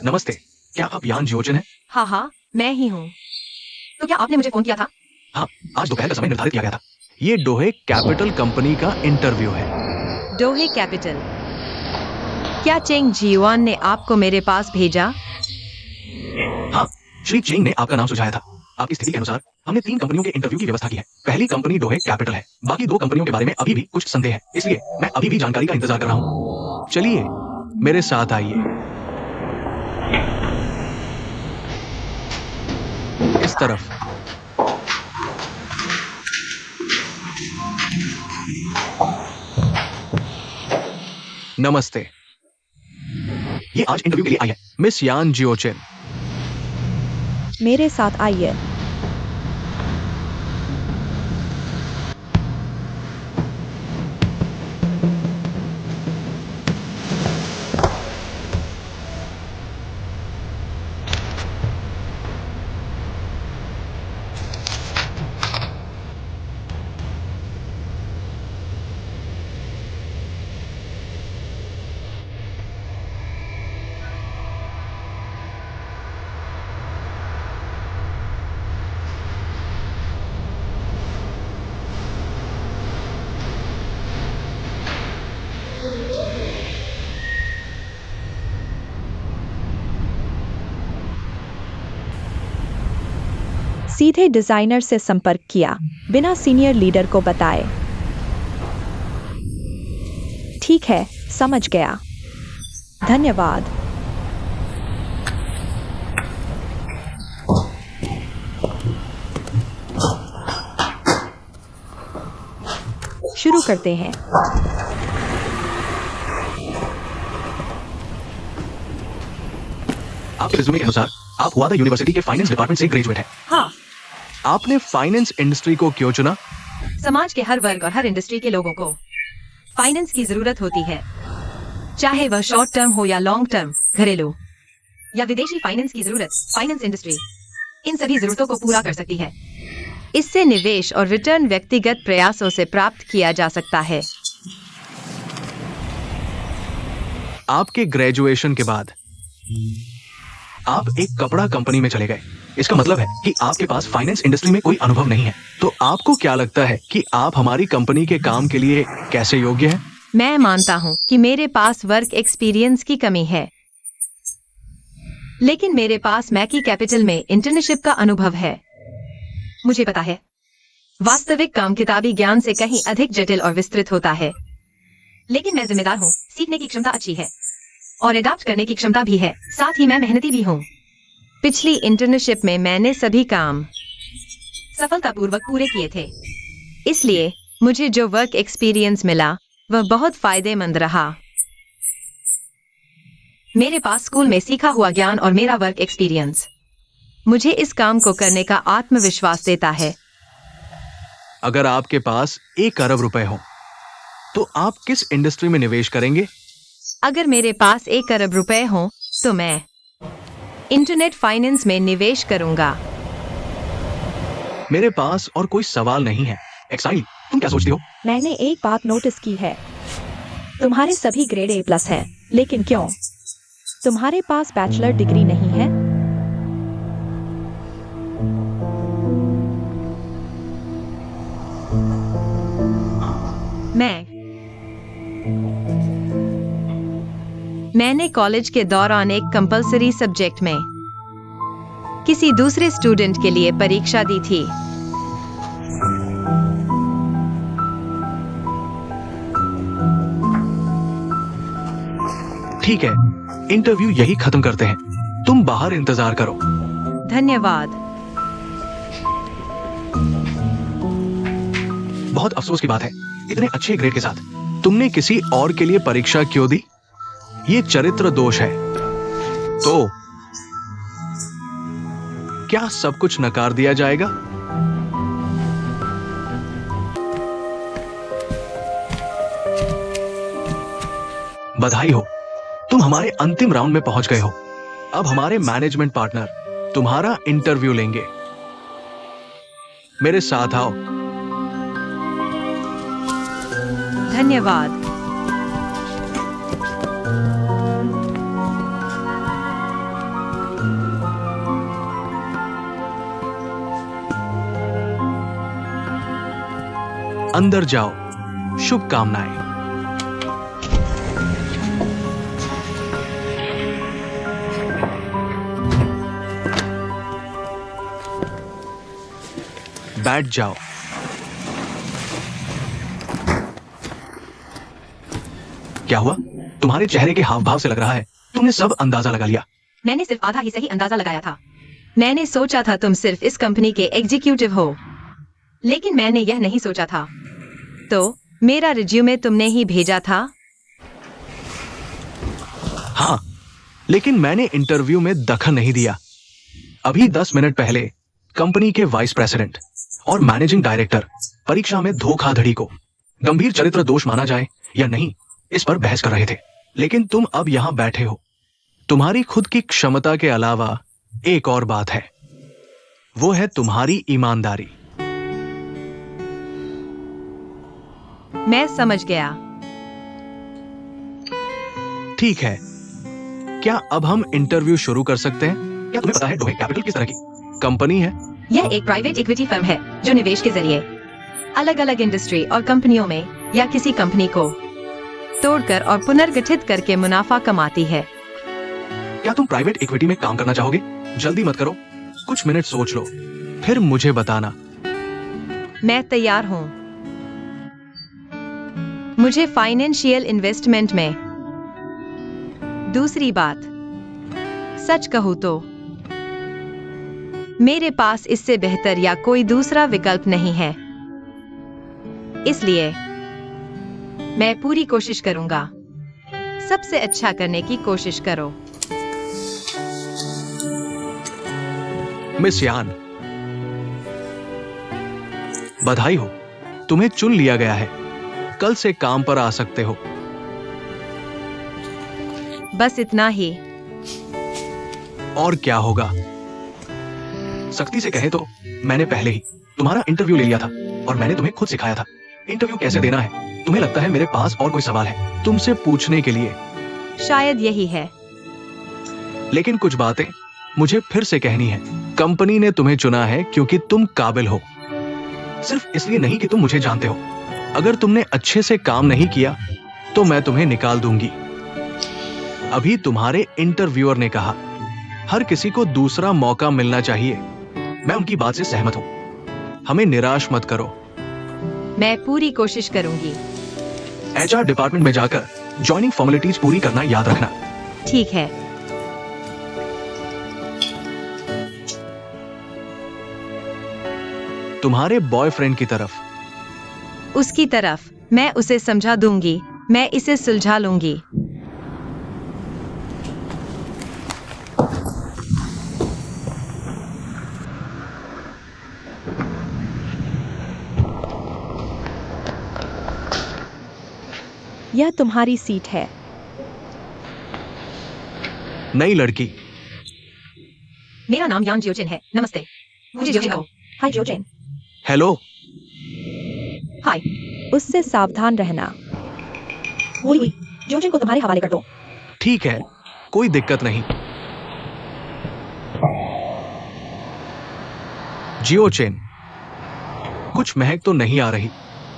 नमस्ते, क्या आप यान जियोचन हैं? हाँ हाँ, मैं ही हूँ। तो क्या आपने मुझे फोन किया था? हाँ, आज दोपहर का समय निर्धारित किया गया था। ये डोहे कैपिटल कंपनी का इंटरव्यू है। डोहे कैपिटल। क्या चेंग जियुआन ने आपको मेरे पास भेजा? हाँ, श्री चेंग ने आपका नाम सुझाया था। आपकी स्थिति के अनुसार हमने 3 कंपनियों के इंटरव्यू की व्यवस्था की है। पहली कंपनी डोहे कैपिटल है। बाकी 2 कंपनियों के बारे में अभी भी कुछ संदेह है, इसलिए मैं अभी भी जानकारी का इंतजार कर रहा हूँ। चलिए, मेरे साथ आइए। इस तरफ। नमस्ते। ये आज इंटरव्यू के लिए आई है, मिस यान जियोचन। मेरे साथ आइए। सीधे डिजाइनर से संपर्क किया, बिना सीनियर लीडर को बताए। ठीक है, समझ गया। धन्यवाद। शुरू करते हैं। आपके रिज्यूमे के अनुसार आप हुआदा यूनिवर्सिटी के फाइनेंस डिपार्टमेंट से ग्रेजुएट हैं। हाँ। आपने फाइनेंस इंडस्ट्री को क्यों चुना? समाज के हर वर्ग और हर इंडस्ट्री के लोगों को फाइनेंस की जरूरत होती है, चाहे वह शॉर्ट टर्म हो या लॉन्ग टर्म, घरेलू या विदेशी। फाइनेंस की जरूरत फाइनेंस इंडस्ट्री इन सभी जरूरतों को पूरा कर सकती है। इससे निवेश और रिटर्न व्यक्तिगत प्रयासों से प्राप्त किया जा सकता है। आपके ग्रेजुएशन के बाद आप एक कपड़ा कंपनी में चले गए। इसका मतलब है कि आपके पास फाइनेंस इंडस्ट्री में कोई अनुभव नहीं है। तो आपको क्या लगता है कि आप हमारी कंपनी के काम के लिए कैसे योग्य हैं? मैं मानता हूँ कि मेरे पास वर्क एक्सपीरियंस की कमी है, लेकिन मेरे पास मैकी कैपिटल में इंटर्नशिप का अनुभव है। मुझे पता है, वास्तविक काम किताबी ज्ञान से कहीं अधिक जटिल और विस्तृत होता है। लेकिन मैं जिम्मेदार हूँ, सीखने की क्षमता अच्छी है और अडॉप्ट करने की क्षमता भी है। साथ ही मैं मेहनती भी हूँ। पिछली इंटर्नशिप में मैंने सभी काम सफलतापूर्वक पूरे किए थे, इसलिए मुझे जो वर्क एक्सपीरियंस मिला वह बहुत फायदेमंद रहा। मेरे पास स्कूल में सीखा हुआ ज्ञान और मेरा वर्क एक्सपीरियंस मुझे इस काम को करने का आत्मविश्वास देता है। अगर आपके पास 1 अरब रुपए हो, तो आप किस इंडस्ट्री में निवेश करेंगे? अगर मेरे पास 1 अरब रुपए हो, तो मैं इंटरनेट फाइनेंस में निवेश करूंगा। मेरे पास और कोई सवाल नहीं है। एक्साइल, तुम क्या सोचती हो? मैंने एक बात नोटिस की है, तुम्हारे सभी ग्रेड A+ हैं, लेकिन क्यों? तुम्हारे पास बैचलर डिग्री नहीं है? मैंने कॉलेज के दौरान एक कंपलसरी सब्जेक्ट में किसी दूसरे स्टूडेंट के लिए परीक्षा दी थी। ठीक है, इंटरव्यू यही खत्म करते हैं। तुम बाहर इंतजार करो। धन्यवाद। बहुत अफसोस की बात है, इतने अच्छे ग्रेड के साथ तुमने किसी और के लिए परीक्षा क्यों दी? ये चरित्र दोष है। तो क्या सब कुछ नकार दिया जाएगा? बधाई हो, तुम हमारे अंतिम राउंड में पहुंच गए हो। अब हमारे मैनेजमेंट पार्टनर तुम्हारा इंटरव्यू लेंगे। मेरे साथ आओ। धन्यवाद। अंदर जाओ। शुभकामनाएं। बैठ जाओ। क्या हुआ? तुम्हारे चेहरे के हाव भाव से लग रहा है तुमने सब अंदाजा लगा लिया। मैंने सिर्फ आधा ही सही अंदाजा लगाया था। मैंने सोचा था तुम सिर्फ इस कंपनी के एग्जीक्यूटिव हो, लेकिन मैंने यह नहीं सोचा था। तो मेरा रिज्यूमे तुमने ही भेजा था? हाँ, लेकिन मैंने इंटरव्यू में दखल नहीं दिया। अभी 10 मिनट पहले कंपनी के वाइस प्रेसिडेंट और मैनेजिंग डायरेक्टर परीक्षा में धोखाधड़ी को गंभीर चरित्र दोष माना जाए या नहीं, इस पर बहस कर रहे थे। लेकिन तुम अब यहां बैठे हो। तुम्हारी खुद की क्षमता के अलावा एक और बात है, वो है तुम्हारी ईमानदारी। मैं समझ गया। ठीक है, क्या अब हम इंटरव्यू शुरू कर सकते हैं? क्या तुम्हें पता है डोहे कैपिटल किस तरह की कंपनी है? यह एक प्राइवेट इक्विटी फर्म है जो निवेश के जरिए अलग अलग इंडस्ट्री और कंपनियों में या किसी कंपनी को तोड़कर और पुनर्गठित करके मुनाफा कमाती है। क्या तुम प्राइवेट इक्विटी में काम करना चाहोगे? जल्दी मत करो, कुछ मिनट सोच लो, फिर मुझे बताना। मैं तैयार हूं। मुझे फाइनेंशियल इन्वेस्टमेंट में। दूसरी बात, सच कहूं तो मेरे पास इससे बेहतर या कोई दूसरा विकल्प नहीं है, इसलिए मैं पूरी कोशिश करूंगा। सबसे अच्छा करने की कोशिश करो। मिस यान, बधाई हो, तुम्हें चुन लिया गया है। कल से काम पर आ सकते हो। बस इतना ही। और क्या होगा? सख्ती से कहे तो मैंने पहले ही तुम्हारा इंटरव्यू ले लिया था और मैंने तुम्हें खुद सिखाया था इंटरव्यू कैसे देना है। तुम्हें लगता है मेरे पास और कोई सवाल है तुमसे पूछने के लिए? शायद यही है। लेकिन कुछ बातें मुझे फिर से कहनी है। कंपनी ने तुम्हें चुना है क्योंकि तुम काबिल हो, सिर्फ इसलिए नहीं कि तुम मुझे जानते हो। अगर तुमने अच्छे से काम नहीं किया तो मैं तुम्हें निकाल दूंगी। अभी तुम्हारे इंटरव्यूअर ने कहा हर किसी को दूसरा मौका मिलना चाहिए। मैं उनकी बात से सहमत हूं। हमें निराश मत करो। मैं पूरी कोशिश करूंगी। एचआर डिपार्टमेंट में जाकर ज्वाइनिंग फॉर्मेलिटीज पूरी करना याद रखना। ठीक है। तुम्हारे बॉयफ्रेंड की तरफ। उसकी तरफ मैं उसे समझा दूंगी। मैं इसे सुलझा लूंगी। यह तुम्हारी सीट है। नई लड़की। मेरा नाम यान जियोचिन है। नमस्ते, मुझे जियोचिन कहो। हाय जोजेन। हेलो। हाय। उससे सावधान रहना। हुई जोजेन को तुम्हारे हवाले कर दो। ठीक है, कोई दिक्कत नहीं। जियो चेन, कुछ महक तो नहीं आ रही।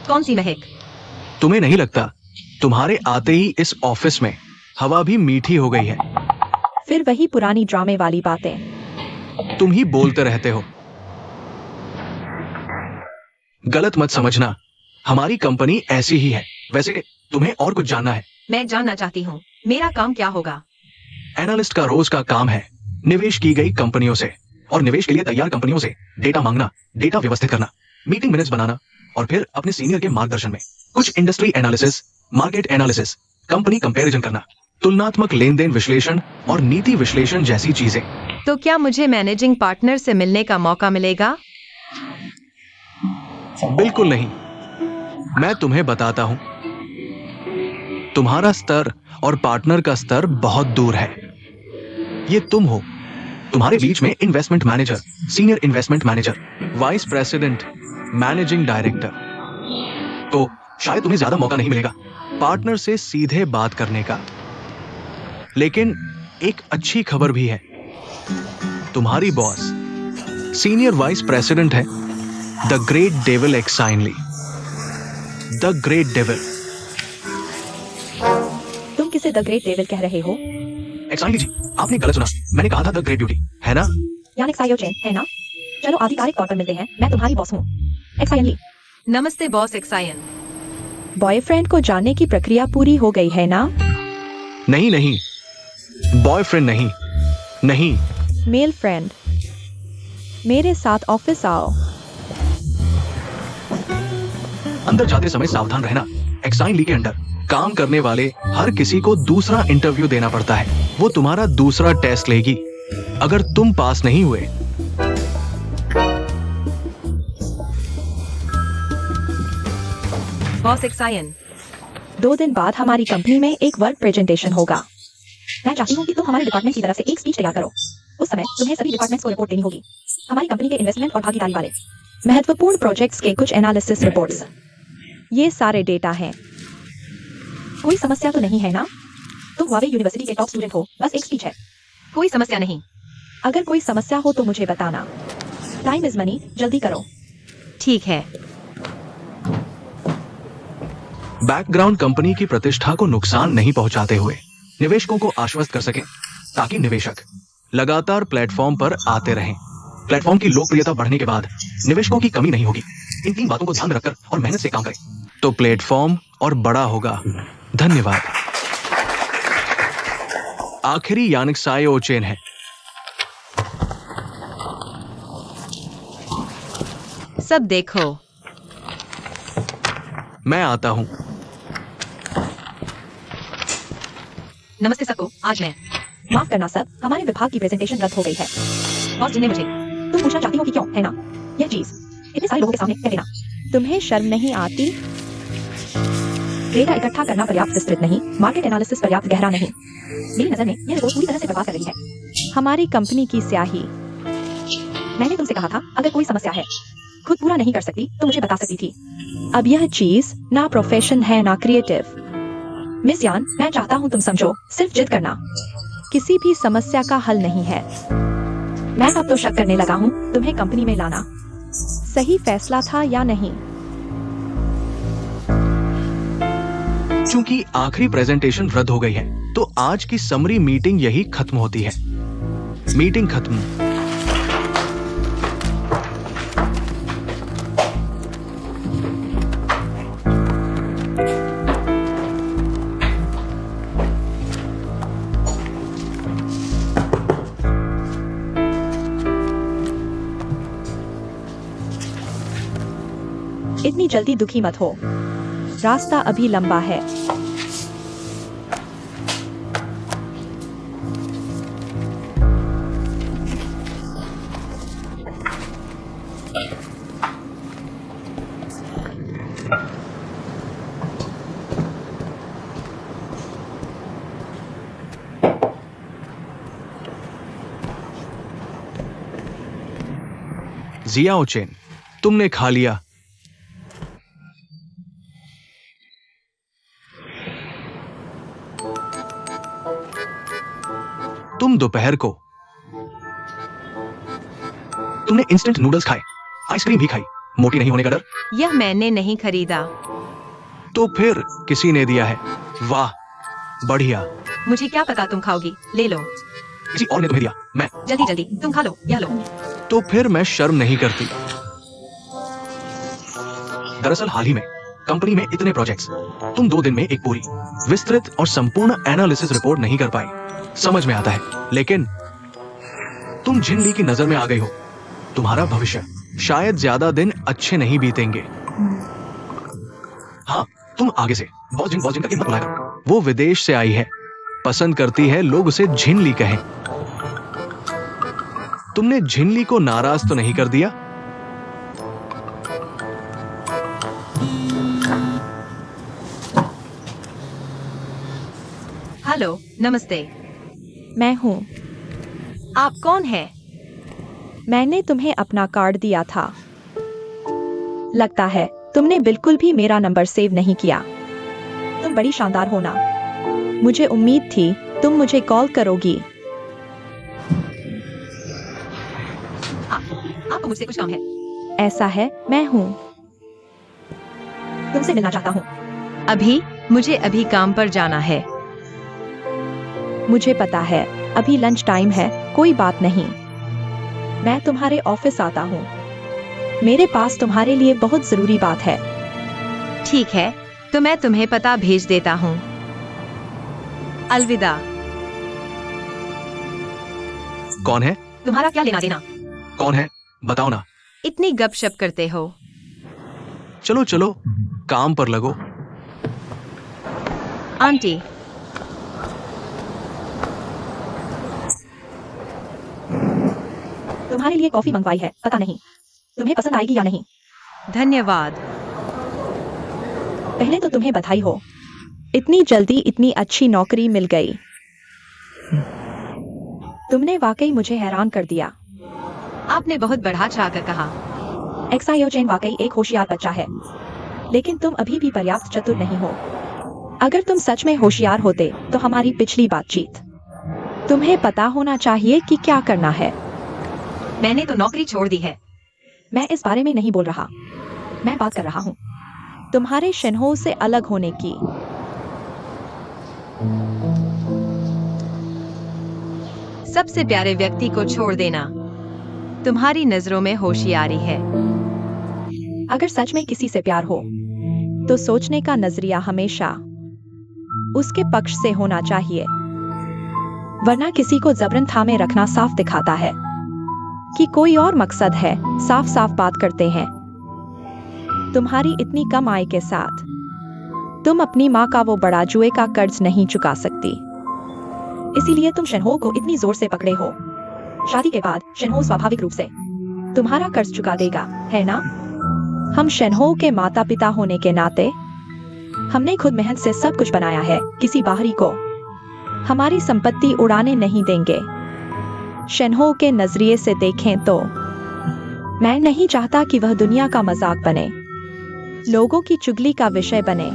कौन सी महक? तुम्हें नहीं लगता तुम्हारे आते ही इस ऑफिस में हवा भी मीठी हो गई है? फिर वही पुरानी ड्रामे वाली बातें। तुम ही बोलते रहते हो। गलत मत समझना, हमारी कंपनी ऐसी ही है। वैसे तुम्हें और कुछ जानना है? मैं जानना चाहती हूँ मेरा काम क्या होगा। एनालिस्ट का रोज का काम है निवेश की गई कंपनियों से और निवेश के लिए तैयार कंपनियों से डेटा मांगना, डेटा व्यवस्थित करना, मीटिंग मिनट्स बनाना और फिर अपने सीनियर के मार्गदर्शन में कुछ industry analysis, market analysis, company comparison करना, तुलनात्मक लेन देन विश्लेषण और नीति विश्लेषण जैसी चीजें। तो क्या मुझे मैनेजिंग पार्टनर से मिलने का मौका मिलेगा? बिल्कुल नहीं। मैं तुम्हें बताता हूं, तुम्हारा स्तर और पार्टनर का स्तर बहुत दूर है। ये तुम हो, तुम्हारे बीच में investment manager, senior investment manager, vice president, managing director. तो शायद तुम्हें ज्यादा मौका नहीं मिलेगा पार्टनर से सीधे बात करने का। लेकिन एक अच्छी खबर भी है, तुम्हारी बॉस सीनियर वाइस प्रेसिडेंट है द ग्रेट डेविल एक्साइनली। The great devil. तुम किसे द ग्रेट डेविल कह रहे हो? एक्साइली जी, आपने गलत सुना। मैंने कहा था द ग्रेट ब्यूटी, है ना? यानिक सायो चेन, है ना? चलो आधिकारिक तौर पर मिलते हैं, मैं तुम्हारी बॉस हूँ। एक्सायनली। नमस्ते बॉस एक्सायन। बॉयफ्रेंड को जानने की प्रक्रिया पूरी हो गई है ना? नहीं नहीं, बॉयफ्रेंड नहीं, नहीं। मेल फ्रेंड, मेरे साथ ऑफिस आओ। अंदर जाते समय सावधान रहना। एक्साइन ली के अंडर काम करने वाले हर किसी को दूसरा इंटरव्यू देना पड़ता है। वो तुम्हारा दूसरा टेस्ट लेगी। अगर तुम पास नहीं हुए बॉस एक्सायन, 2 दिन बाद हमारी कंपनी में एक वर्क प्रेजेंटेशन होगा। मैं चाहती हूँ कि तुम हमारे डिपार्टमेंट की तरफ से एक स्पीच तैयार करो। उस समय तुम्हें सभी डिपार्टमेंट्स को रिपोर्ट देनी होगी। हमारी कंपनी के इन्वेस्टमेंट और भागीदारी वाले महत्वपूर्ण प्रोजेक्ट्स के कुछ एनालिसिस रिपोर्ट्स। ये सारे डेटा हैं। कोई समस्या तो नहीं है ना? तुम हुआवे यूनिवर्सिटी के टॉप स्टूडेंट हो, बस एक स्पीच है। कोई समस्या नहीं। अगर कोई समस्या हो तो मुझे बताना। टाइम इज मनी, जल्दी करो। ठीक है। बैकग्राउंड कंपनी की प्रतिष्ठा को नुकसान नहीं पहुंचाते हुए निवेशकों को आश्वस्त कर सकें, ताकि निवेशक लगातार प्लेटफॉर्म पर आते रहें। प्लेटफॉर्म की लोकप्रियता बढ़ने के बाद निवेशकों की कमी नहीं होगी। इन 3 बातों को ध्यान में रखकर और मेहनत से काम करें तो प्लेटफॉर्म और बड़ा होगा। धन्यवाद। आखिरी यानिक सायो चेन है। सब देखो। मैं आता हूं। नमस्ते सबको, आज मैं माफ करना सर, हमारे विभाग की प्रेजेंटेशन रद्द हो गई है। बॉस जी ने मुझे तुम पूछना चाहती हो कि क्यों, है ना? यह चीज इतने सारे लोगों के सामने कह देना। तुम्हें शर्म नहीं आती? डेटा इकट्ठा करना पर्याप्त विस्तृत नहीं, मार्केट एनालिसिस पर्याप्त गहरा नहीं। मेरी नजर में यह रिपोर्ट पूरी तरह से बर्बाद कर रही है हमारी कंपनी की स्याही। मैंने तुमसे कहा था, अगर कोई समस्या है, खुद पूरा नहीं कर सकती तो मुझे बता सकती थी। अब यह चीज ना प्रोफेशन है ना क्रिएटिव। मिस यान, मैं चाहता हूँ तुम समझो, सिर्फ जिद करना किसी भी समस्या का हल नहीं है। मैं अब तो शक करने लगा हूँ तुम्हें कंपनी में लाना सही फैसला था या नहीं। चूंकि आखिरी प्रेजेंटेशन रद्द हो गई है तो आज की समरी मीटिंग यही खत्म होती है। मीटिंग खत्म। इतनी जल्दी दुखी मत हो, रास्ता अभी लंबा है। जियाओ चेन, तुमने खा लिया। तुम दोपहर को तुमने इंस्टेंट नूडल्स खाए, आइसक्रीम भी खाई। मोटी नहीं होने का डर? यह मैंने नहीं खरीदा। तो फिर किसी ने दिया है। वाह, बढ़िया। मुझे क्या पता तुम खाओगी, ले लो। किसी और ने तुम्हें दिया। मैं जल्दी जल्दी, तुम खा लो, यह लो। तो फिर मैं शर्म नहीं करती। दरअसल हाल ही में कंपनी में इतने प्रोजेक्ट्स, तुम 2 दिन में एक पूरी विस्तृत और संपूर्ण एनालिसिस रिपोर्ट नहीं कर पाई। समझ में आता है, लेकिन तुम जिन ली की नजर में आ गई हो। तुम्हारा भविष्य शायद ज्यादा दिन अच्छे नहीं बीतेंगे। हाँ, तुम आगे से बॉस जिन करके मत बुलाया करो। वो विदेश से आई है, पसंद करती है लोग उसे झिनली कहें। तुमने झिनली को नाराज तो नहीं कर दिया? हेलो, नमस्ते। मैं हूँ। आप कौन है? मैंने तुम्हें अपना कार्ड दिया था। लगता है तुमने बिल्कुल भी मेरा नंबर सेव नहीं किया। तुम बड़ी शानदार हो ना। मुझे उम्मीद थी तुम मुझे कॉल करोगी। आपको मुझसे कुछ काम है? ऐसा है, मैं हूँ। तुमसे मिलना चाहता हूँ। मुझे अभी काम पर जाना है। मुझे पता है, अभी लंच टाइम है, कोई बात नहीं। मैं तुम्हारे ऑफिस आता हूँ। मेरे पास तुम्हारे लिए बहुत जरूरी बात है। ठीक है, तो मैं तुम्हें पता भेज देता हूँ। अलविदा। कौन है? तुम्हारा क्या लेना देना? कौन है? बताओ ना। इतनी गपशप करते हो। चलो चलो, काम पर लगो। आंटी, तुम्हारे लिए कॉफी मंगवाई है, पता नहीं तुम्हें पसंद आएगी या नहीं। धन्यवाद। पहले तो तुम्हें बधाई हो, इतनी जल्दी इतनी अच्छी नौकरी मिल गई। तुमने वाकई मुझे हैरान कर दिया। आपने बहुत बढ़ा चढ़ाकर कहा। एक्सायोजेन वाकई एक होशियार बच्चा है, लेकिन तुम अभी भी पर्याप्त चतुर नहीं हो। अगर तुम सच में होशियार होते तो हमारी पिछली बातचीत, तुम्हें पता होना चाहिए कि क्या करना है। मैंने तो नौकरी छोड़ दी है। मैं इस बारे में नहीं बोल रहा, मैं बात कर रहा हूँ तुम्हारे शिन्हो से अलग होने की। सबसे प्यारे व्यक्ति को छोड़ देना तुम्हारी नजरों में होशियारी है। अगर सच में किसी से प्यार हो तो सोचने का नजरिया हमेशा उसके पक्ष से होना चाहिए, वरना किसी को जबरन थामे रखना साफ दिखाता है कि कोई और मकसद है। साफ साफ बात करते हैं। तुम्हारी इतनी कम आय के साथ तुम अपनी माँ का वो बड़ा जुए का कर्ज नहीं चुका सकती, इसीलिए तुम शिन्हो को इतनी जोर से पकड़े हो। शादी के बाद शिन्हो स्वाभाविक रूप से तुम्हारा कर्ज चुका देगा, है ना? हम शिन्हो के माता पिता होने के नाते हमने खुद मेहनत से सब कुछ बनाया है, किसी बाहरी को हमारी संपत्ति उड़ाने नहीं देंगे। शिन्हो के नजरिए से देखें तो मैं नहीं चाहता कि वह दुनिया का मजाक बने, लोगों की चुगली का विषय बने।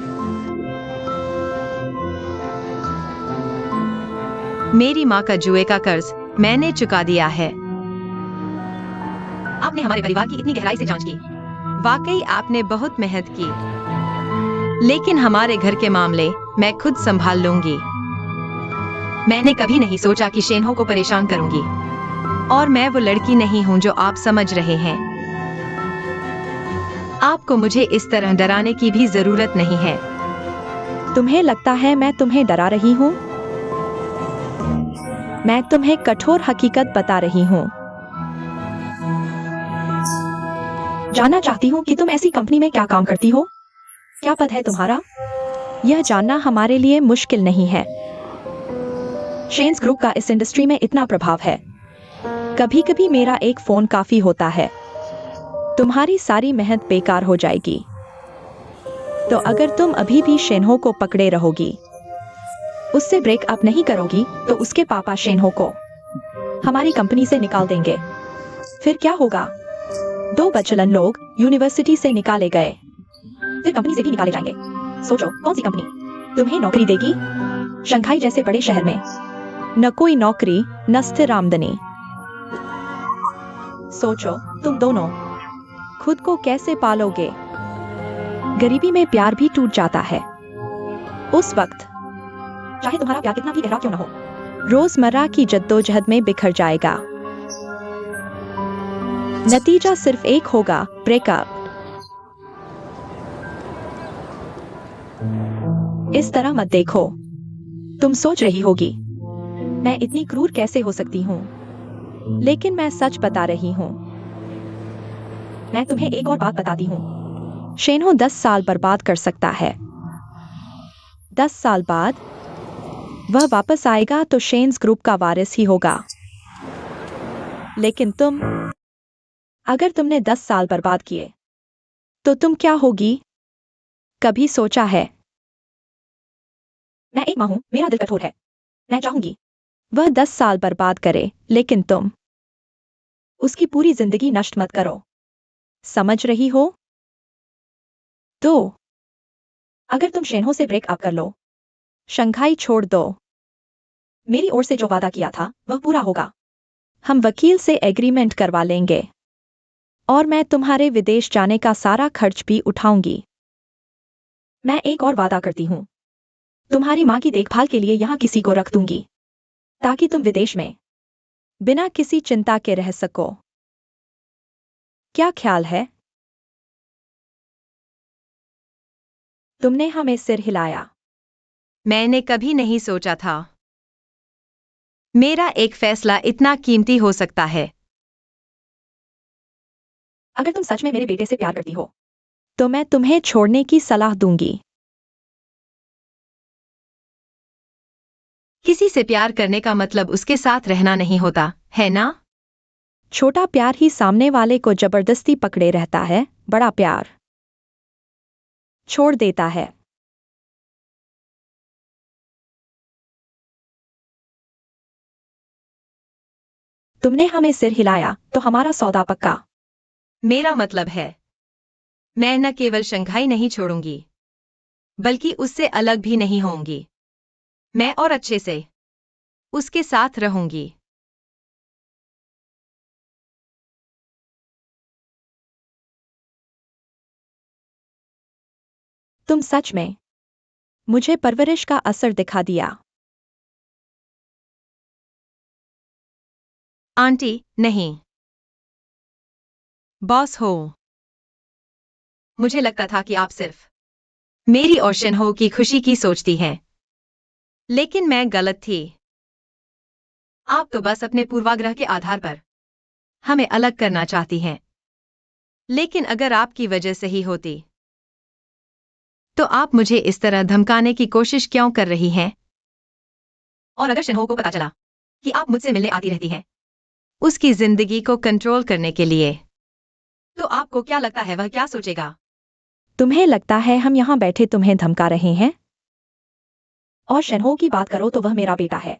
मेरी माँ का जुए का कर्ज मैंने चुका दिया है। आपने हमारे परिवार की इतनी गहराई से जांच की। वाकई आपने बहुत मेहनत की, लेकिन हमारे घर के मामले मैं खुद संभाल लूंगी। मैंने कभी नहीं सोचा कि शिन्हो को परेशान करूंगी, और मैं वो लड़की नहीं हूं जो आप समझ रहे हैं। आपको मुझे इस तरह डराने की भी जरूरत नहीं है। तुम्हें लगता है मैं तुम्हें डरा रही हूँ? मैं तुम्हें कठोर हकीकत बता रही हूँ। जानना चाहती हूँ कि तुम ऐसी कंपनी में क्या काम करती हो, क्या पद है तुम्हारा? यह जानना हमारे लिए मुश्किल नहीं है। शेन्स ग्रुप का इस इंडस्ट्री में इतना प्रभाव है, कभी कभी मेरा एक फोन काफी होता है। तुम्हारी सारी मेहनत बेकार हो जाएगी। तो अगर तुम अभी भी शिन्हो को पकड़े रहोगी, उससे ब्रेकअप नहीं करोगी, तो उसके पापा शिन्हो को हमारी कंपनी से निकाल देंगे। फिर क्या होगा? 2 बचलन लोग यूनिवर्सिटी से निकाले गए, फिर कंपनी से भी निकाले जाएंगे। सोचो कौन सी कंपनी तुम्हें नौकरी देगी? शंघाई जैसे बड़े शहर में न कोई नौकरी न स्थिर आमदनी। सोचो तुम दोनों खुद को कैसे पालोगे? गरीबी में प्यार भी टूट जाता है। उस वक्त चाहे तुम्हारा प्यार कितना भी गहरा क्यों न हो, रोजमर्रा की जद्दोजहद में बिखर जाएगा। नतीजा सिर्फ एक होगा, ब्रेकअप। इस तरह मत देखो। तुम सोच रही होगी मैं इतनी क्रूर कैसे हो सकती हूँ, लेकिन मैं सच बता रही हूँ। मैं तुम्हें एक और बात बताती हूँ। शिन्हो 10 साल बर्बाद कर सकता है। 10 साल बाद वह वापस आएगा तो शेन्स ग्रुप का वारिस ही होगा। लेकिन तुम, अगर तुमने 10 साल बर्बाद किए तो तुम क्या होगी? कभी सोचा है? मैं एक माँ हूं, मेरा दिल कठोर है। मैं चाहूंगी वह 10 साल बर्बाद करे, लेकिन तुम उसकी पूरी जिंदगी नष्ट मत करो। समझ रही हो? तो अगर तुम शिन्हो से ब्रेकअप कर लो, शंघाई छोड़ दो, मेरी ओर से जो वादा किया था वह पूरा होगा। हम वकील से एग्रीमेंट करवा लेंगे और मैं तुम्हारे विदेश जाने का सारा खर्च भी उठाऊंगी। मैं एक और वादा करती हूँ, तुम्हारी माँ की देखभाल के लिए यहाँ किसी को रख दूंगी, ताकि तुम विदेश में बिना किसी चिंता के रह सको। क्या ख्याल है? तुमने हमें सिर हिलाया। मैंने कभी नहीं सोचा था मेरा एक फैसला इतना कीमती हो सकता है। अगर तुम सच में मेरे बेटे से प्यार करती हो, तो मैं तुम्हें छोड़ने की सलाह दूंगी। किसी से प्यार करने का मतलब उसके साथ रहना नहीं होता, है ना? छोटा प्यार ही सामने वाले को जबरदस्ती पकड़े रहता है, बड़ा प्यार छोड़ देता है। तुमने हमें सिर हिलाया, तो हमारा सौदा पक्का। मेरा मतलब है, मैं न केवल शंघाई नहीं छोड़ूंगी, बल्कि उससे अलग भी नहीं होऊंगी। मैं और अच्छे से उसके साथ रहूंगी। तुम सच में मुझे परवरिश का असर दिखा दिया। आंटी, नहीं। बॉस हो। मुझे लगता था कि आप सिर्फ मेरी और शिन्हो की खुशी की सोचती हैं, लेकिन मैं गलत थी। आप तो बस अपने पूर्वाग्रह के आधार पर हमें अलग करना चाहती हैं। लेकिन अगर आपकी वजह से ही होती, तो आप मुझे इस तरह धमकाने की कोशिश क्यों कर रही हैं? और अगर शिन्हो को पता चला कि आप मुझसे मिलने आती रहती हैं, उसकी जिंदगी को कंट्रोल करने के लिए, तो आपको क्या लगता है वह क्या सोचेगा? तुम्हें लगता है हम यहाँ बैठे तुम्हें धमका रहे हैं? और शनहो की बात करो तो वह मेरा बेटा है।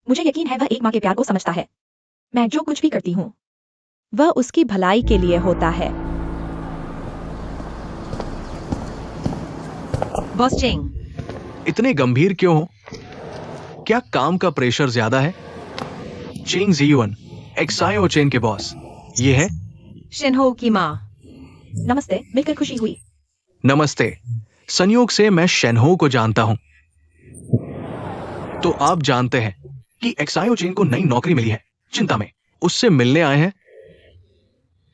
मुझे यकीन है वह एक माँ के प्यार को समझता है। मैं जो कुछ भी करती हूँ, वह उसकी भलाई के लिए होता है। बॉस चिंग, इतने गंभीर क्यों हो? क्या काम का प्रेशर ज्यादा है? चिंग जीवन, एक्सायो चेन के बॉस, ये है। शिन्हो की माँ। नमस्ते, मिलकर खुशी हुई। नमस्ते। संयोग से मैं शेनहो को जानता हूं। तो आप जानते हैं कि एक्सायो चेन को नई नौकरी मिली है, चिंता में। उससे मिलने आए हैं।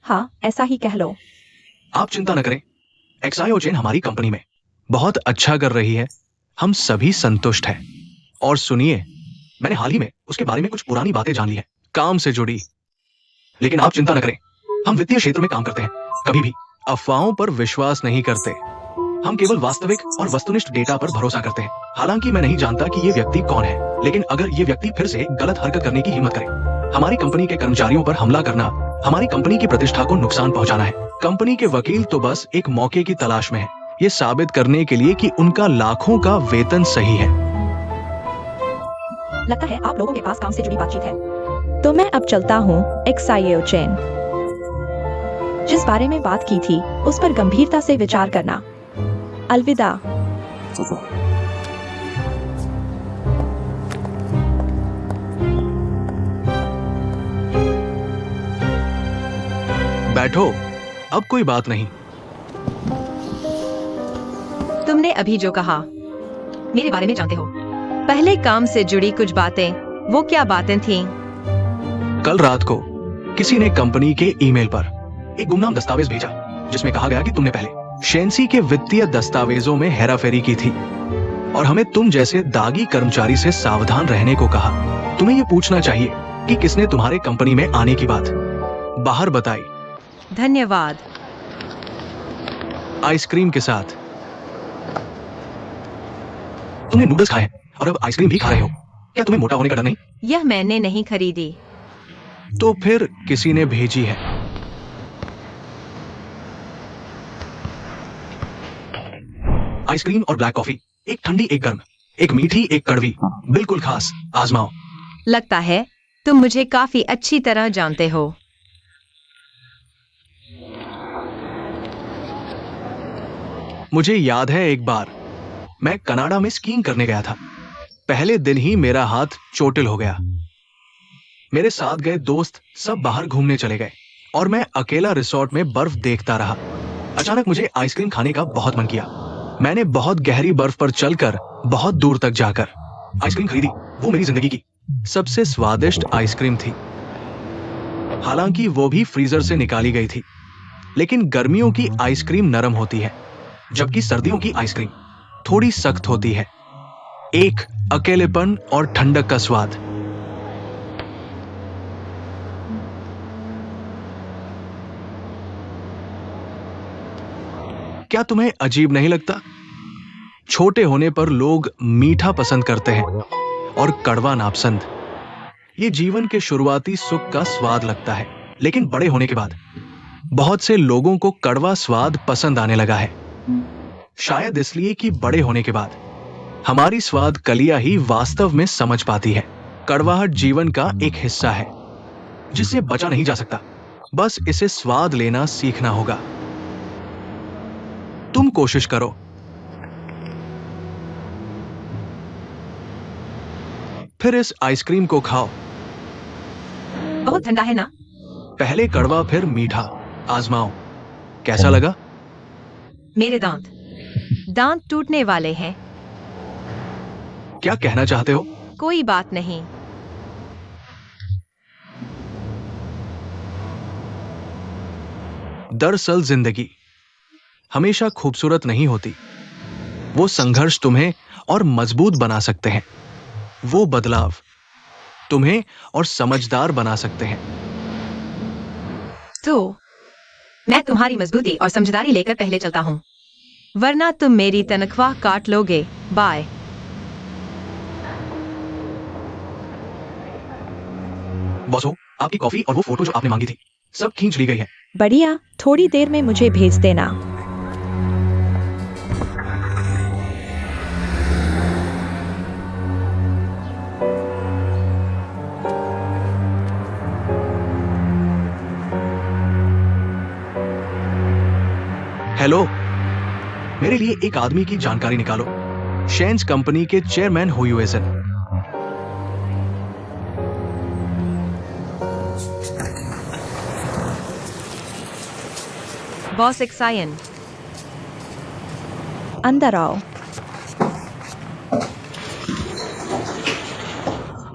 हाँ, ऐसा ही कह लो। आप चिंता न करें, एक्सायो चेन हमारी कंपनी में बहुत अच्छा कर रही है। हम सभी संतुष्ट हैं। और सुनिए, मैंने हाल ही में उसके बारे में कुछ पुरानी बातें जान ली है, काम से जुड़ी। लेकिन आप चिंता न करें, हम वित्तीय क्षेत्र में काम करते हैं, कभी भी अफवाहों पर विश्वास नहीं करते। हम केवल वास्तविक और वस्तुनिष्ठ डेटा पर भरोसा करते हैं। हालांकि मैं नहीं जानता कि ये व्यक्ति कौन है, लेकिन अगर ये व्यक्ति फिर से गलत हरकत करने की हिम्मत करे, हमारी कंपनी के कर्मचारियों पर हमला करना, हमारी कंपनी की प्रतिष्ठा को नुकसान पहुंचाना है। कंपनी के वकील तो बस एक मौके की तलाश में है, ये साबित करने के लिए कि उनका लाखों का वेतन सही है। लगता है आप लोगों के पास काम से जुड़ी बातचीत है। तो मैं अब चलता हूँ, एक्सायो चेन। जिस बारे में बात की थी, उस पर गंभीरता से विचार करना। अलविदा। बैठो, अब कोई बात नहीं। तुमने अभी जो कहा मेरे बारे में जानते हो। पहले काम से जुड़ी कुछ बातें, वो क्या बातें थीं? कल रात को किसी ने कंपनी के ईमेल पर एक गुमनाम दस्तावेज भेजा, जिसमें कहा गया कि तुमने पहले शेंसी के वित्तीय दस्तावेजों में हेराफेरी की थी और हमें तुम जैसे दागी कर्मचारी से सावधान रहने को कहा। तुम्हें यह पूछना चाहिए कि किसने तुम्हारे कंपनी में आने की बात बाहर बताई। धन्यवाद। आइसक्रीम के साथ। तुमने नूडल्स खाए हैं और अब आइसक्रीम भी खा रहे हो। क्या तुम्हें मोटा होने का डर नहीं? यह मैंने नहीं खरीदी। तो फिर किसी ने भेजी है। आइसक्रीम और ब्लैक कॉफी, एक ठंडी एक गर्म, एक मीठी एक कड़वी, बिल्कुल खास। आजमाओ। लगता है तुम मुझे काफी अच्छी तरह जानते हो। मुझे याद है एक बार मैं कनाडा में स्कीइंग करने गया था। पहले दिन ही मेरा हाथ चोटिल हो गया। मेरे साथ गए दोस्त सब बाहर घूमने चले गए और मैं अकेला रिसोर्ट में बर्फ देखता रहा। अचानक मुझे आइसक्रीम खाने का बहुत मन किया। मैंने बहुत गहरी बर्फ पर चलकर बहुत दूर तक जाकर आइसक्रीम खरीदी। वो मेरी जिंदगी की सबसे स्वादिष्ट आइसक्रीम थी। हालांकि वो भी फ्रीजर से निकाली गई थी। लेकिन गर्मियों की आइसक्रीम नरम होती है, जबकि सर्दियों की आइसक्रीम थोड़ी सख्त होती है। एक अकेलेपन और ठंडक का स्वाद। क्या तुम्हें अजीब नहीं लगता? छोटे होने पर लोग मीठा पसंद करते हैं और कड़वा नापसंद। ये जीवन के शुरुआती सुख का स्वाद लगता है, लेकिन बड़े होने के बाद बहुत से लोगों को कड़वा स्वाद पसंद आने लगा है। शायद इसलिए कि बड़े होने के बाद हमारी स्वाद कलियां ही वास्तव में समझ पाती है। कड़वाहट जीवन का एक हिस्सा है जिससे बचा नहीं जा सकता। बस इसे स्वाद लेना सीखना होगा। तुम कोशिश करो। फिर इस आइसक्रीम को खाओ। बहुत ठंडा है ना? पहले कड़वा फिर मीठा। आजमाओ। कैसा लगा? मेरे दांत टूटने वाले हैं। क्या कहना चाहते हो? कोई बात नहीं। दरअसल जिंदगी हमेशा खूबसूरत नहीं होती। वो संघर्ष तुम्हें और मजबूत बना सकते हैं। वो बदलाव तुम्हें और समझदार बना सकते हैं। तो मैं तुम्हारी मजबूती और समझदारी लेकर पहले चलता हूँ, वरना तुम मेरी तनख्वाह काट लोगे। बाय। बॉसो, आपकी कॉफी और वो फोटो जो आपने मांगी थी सब खींच ली गई है। बढ़िया, थोड़ी देर में मुझे भेज देना। हेलो, मेरे लिए एक आदमी की जानकारी निकालो। शेन्स कंपनी के चेयरमैन हुयुएसन। बॉस एक्सायन। अंदर आओ।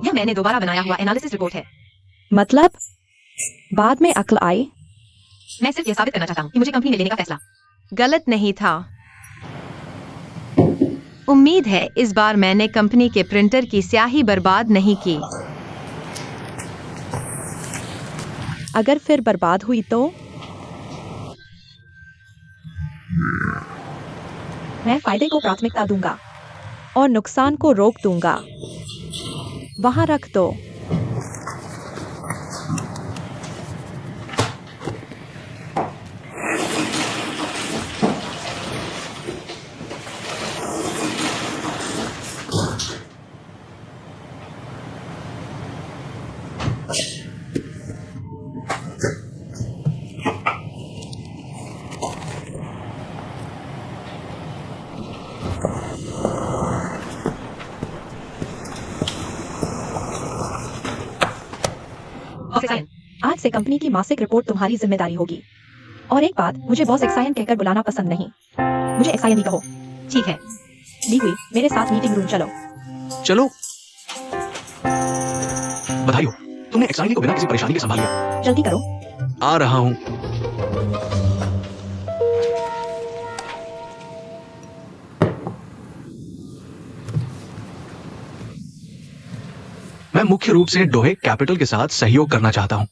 यह मैंने दोबारा बनाया हुआ एनालिसिस रिपोर्ट है। मतलब बाद में अक्ल आई? मैं सिर्फ यह साबित करना चाहता हूँ कि मुझे कंपनी में लेने का फैसला गलत नहीं था। उम्मीद है इस बार मैंने कंपनी के प्रिंटर की स्याही बर्बाद नहीं की। अगर फिर बर्बाद हुई तो? मैं फायदे को प्राथमिकता दूंगा और नुकसान को रोक दूंगा। वहां रख दो। बॉस एक्सायन। आज से कंपनी की मासिक रिपोर्ट तुम्हारी जिम्मेदारी होगी। और एक बात, मुझे बॉस एक्सायन कहकर बुलाना पसंद नहीं। मुझे एक्सायन ही कहो। ठीक है। ली हुई, मेरे साथ मीटिंग रूम चलो। चलो। बधाई हो, तुमने एक्साइनी को बिना किसी परेशानी के संभाल लिया। जल्दी करो। आ रहा हूं। मैं मुख्य रूप से डोहे कैपिटल के साथ सहयोग करना चाहता हूं,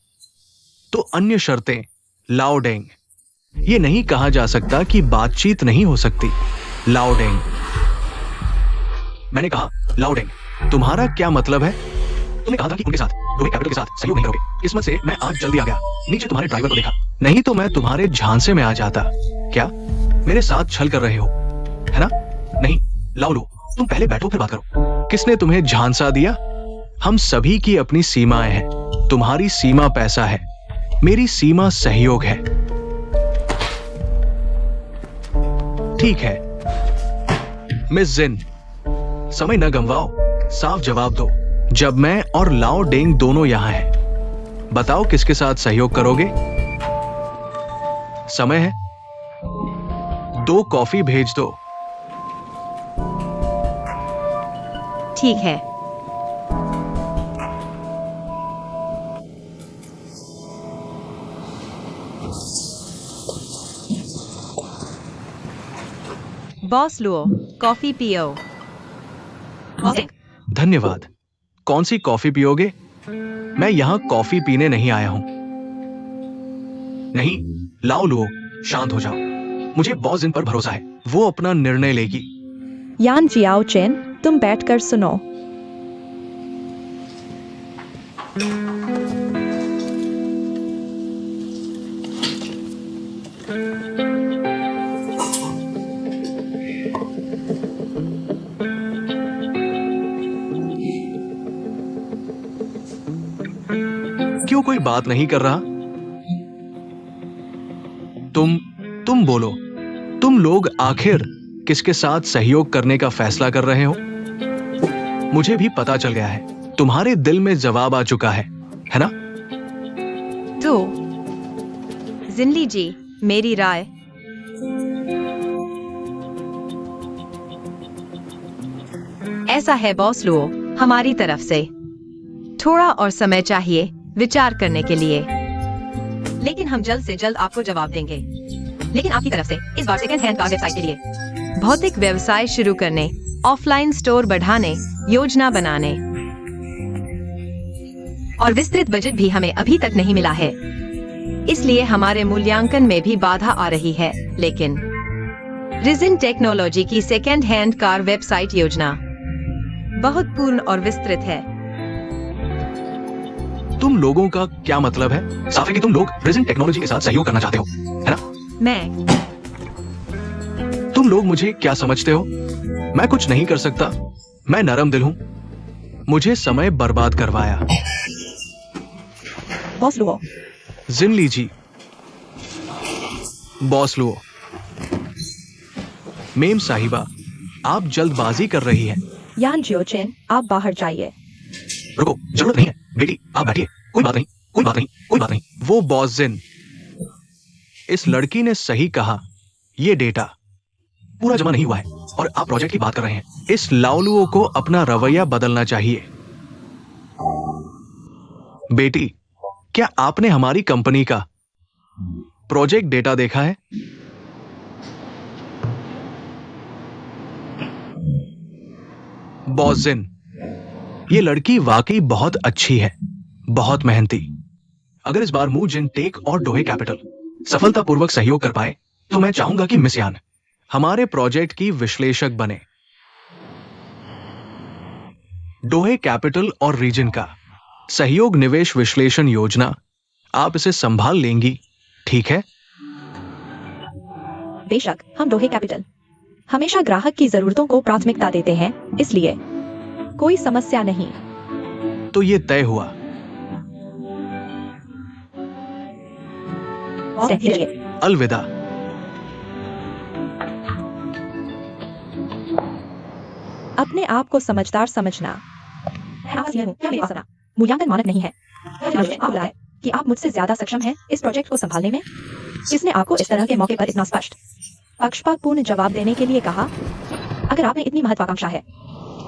तो अन्य शर्तें लाओडेंग। ये नहीं कहा जा सकता कि बातचीत नहीं हो सकती। लाओडेंग। मैंने कहा लाओडेंग, तुम्हारा क्या मतलब है? तुमने कहा था कि उनके साथ, डोहे कैपिटल के साथ सहयोग नहीं करोगे। किस्मत से मैं आज जल्दी आ गया। नीचे तुम्हारे ड्राइवर को देखा, नहीं तो मैं तुम्हारे झांसे में आ जाता। क्या मेरे साथ छल कर रहे हो, है ना? नहीं, लाओ लो, तुम पहले बैठो फिर बात करो। किसने तुम्हें झांसा दिया? हम सभी की अपनी सीमाएं हैं। तुम्हारी सीमा पैसा है, मेरी सीमा सहयोग है। ठीक है मिस जिन, समय न गंवाओ, साफ जवाब दो। जब मैं और लाओ डेंग दोनों यहां हैं, बताओ किसके साथ सहयोग करोगे? समय है, 2 कॉफी भेज दो। ठीक है। बॉस लुओ, कॉफी पियो। बॉस सिंह, धन्यवाद। कौन सी कॉफी पियोगे? मैं यहाँ कॉफी पीने नहीं आया हूँ। नहीं, लाओ लुओ, शांत हो जाओ। मुझे बॉस जिन पर भरोसा है, वो अपना निर्णय लेगी। यान जियाओ चेन, तुम बैठकर सुनो। क्यों कोई बात नहीं कर रहा? तुम बोलो। तुम लोग आखिर किसके साथ सहयोग करने का फैसला कर रहे हो? मुझे भी पता चल गया है, तुम्हारे दिल में जवाब आ चुका है ना? तो जिनली जी, मेरी राय। ऐसा है बॉस लुओ, हमारी तरफ से थोड़ा और समय चाहिए विचार करने के लिए, लेकिन हम जल्द से जल्द आपको जवाब देंगे। लेकिन आपकी तरफ से इस बार सेकंड हैंड कार वेबसाइट के लिए भौतिक व्यवसाय शुरू करने, ऑफलाइन स्टोर बढ़ाने, योजना बनाने और विस्तृत बजट भी हमें अभी तक नहीं मिला है, इसलिए हमारे मूल्यांकन में भी बाधा आ रही है। लेकिन रिजिन टेक्नोलॉजी की सेकंड हैंड कार वेबसाइट योजना बहुत पूर्ण और विस्तृत है। तुम लोगों का क्या मतलब है? साफ है कि तुम लोग रिजिन टेक्नोलॉजी के साथ सहयोग करना चाहते हो, है ना? मैं तुम लोग मुझे क्या समझते हो? मैं कुछ नहीं कर सकता। मैं नरम दिल हूं। मुझे समय बर्बाद करवाया। बॉस लुओ, जिनली जी, बॉस लुओ, मेम साहिबा, आप जल्दबाजी कर रही हैं। यान जियो चेन, आप बाहर जाइए। रुको, जरूरत नहीं है। बेटी, आप बैठिए। कोई बात नहीं, कोई बात नहीं, कोई बात नहीं। वो बॉस जिन, इस लड़की ने सही कहा। ये डेटा पूरा जमा नहीं हुआ है और आप प्रोजेक्ट की बात कर रहे हैं। इस लाउलुओ को अपना रवैया बदलना चाहिए। बेटी, क्या आपने हमारी कंपनी का प्रोजेक्ट डेटा देखा है? बॉस जिन, ये लड़की वाकई बहुत अच्छी है, बहुत मेहनती। अगर इस बार मूव जिन टेक और डोहे कैपिटल सफलतापूर्वक सहयोग कर पाए, तो मैं चाहूंगा कि मिस यान हमारे प्रोजेक्ट की विश्लेषक बने। डोहे कैपिटल और रीजन का सहयोग निवेश विश्लेषण योजना, आप इसे संभाल लेंगी, ठीक है? बेशक, हम डोहे कैपिटल हमेशा ग्राहक की जरूरतों को प्राथमिकता देते हैं, इसलिए कोई समस्या नहीं। तो ये तय हुआ। अलविदा। अपने आप को समझदार समझना। मूल्यांकन मानक नहीं है। आपको लगा है कि आप मुझसे ज्यादा सक्षम हैं इस प्रोजेक्ट को संभालने में? किसने आपको इस तरह के मौके पर इतना स्पष्ट, पक्षपातपूर्ण जवाब देने के लिए कहा? अगर आप में इतनी महत्वाकांक्षा है,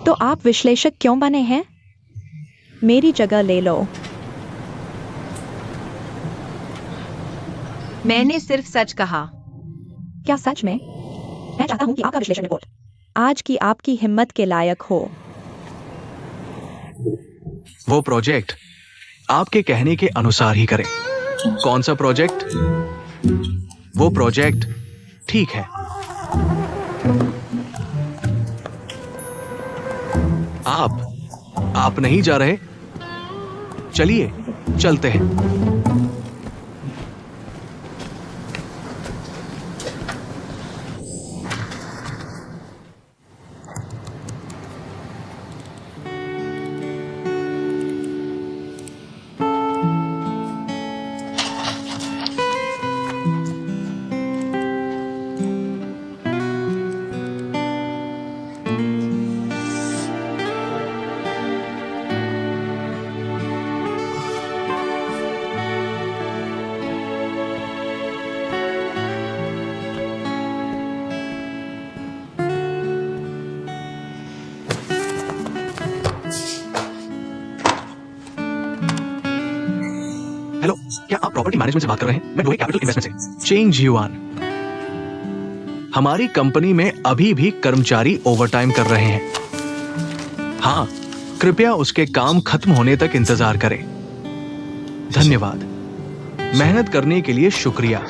तो आप विश्लेषक क्यों बने हैं? मेरी जगह ले लो। मैंने सिर्फ सच कहा। क्या सच में? मैं चाहता हूं कि आपका विश्लेषण रिपोर्ट आज की आपकी हिम्मत के लायक हो। वो प्रोजेक्ट आपके कहने के अनुसार ही करें। कौन सा प्रोजेक्ट? वो प्रोजेक्ट, ठीक है। आप नहीं जा रहे? चलिए, चलते हैं। प्रॉपर्टी मैनेजमेंट से बात कर रहे हैं। मैं डोहे कैपिटल इन्वेस्टमेंट से। Change yuan. हमारी कंपनी में अभी भी कर्मचारी ओवरटाइम कर रहे हैं। हाँ, कृपया उसके काम खत्म होने तक इंतजार करें। धन्यवाद। मेहनत करने के लिए शुक्रिया।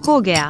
हो गया।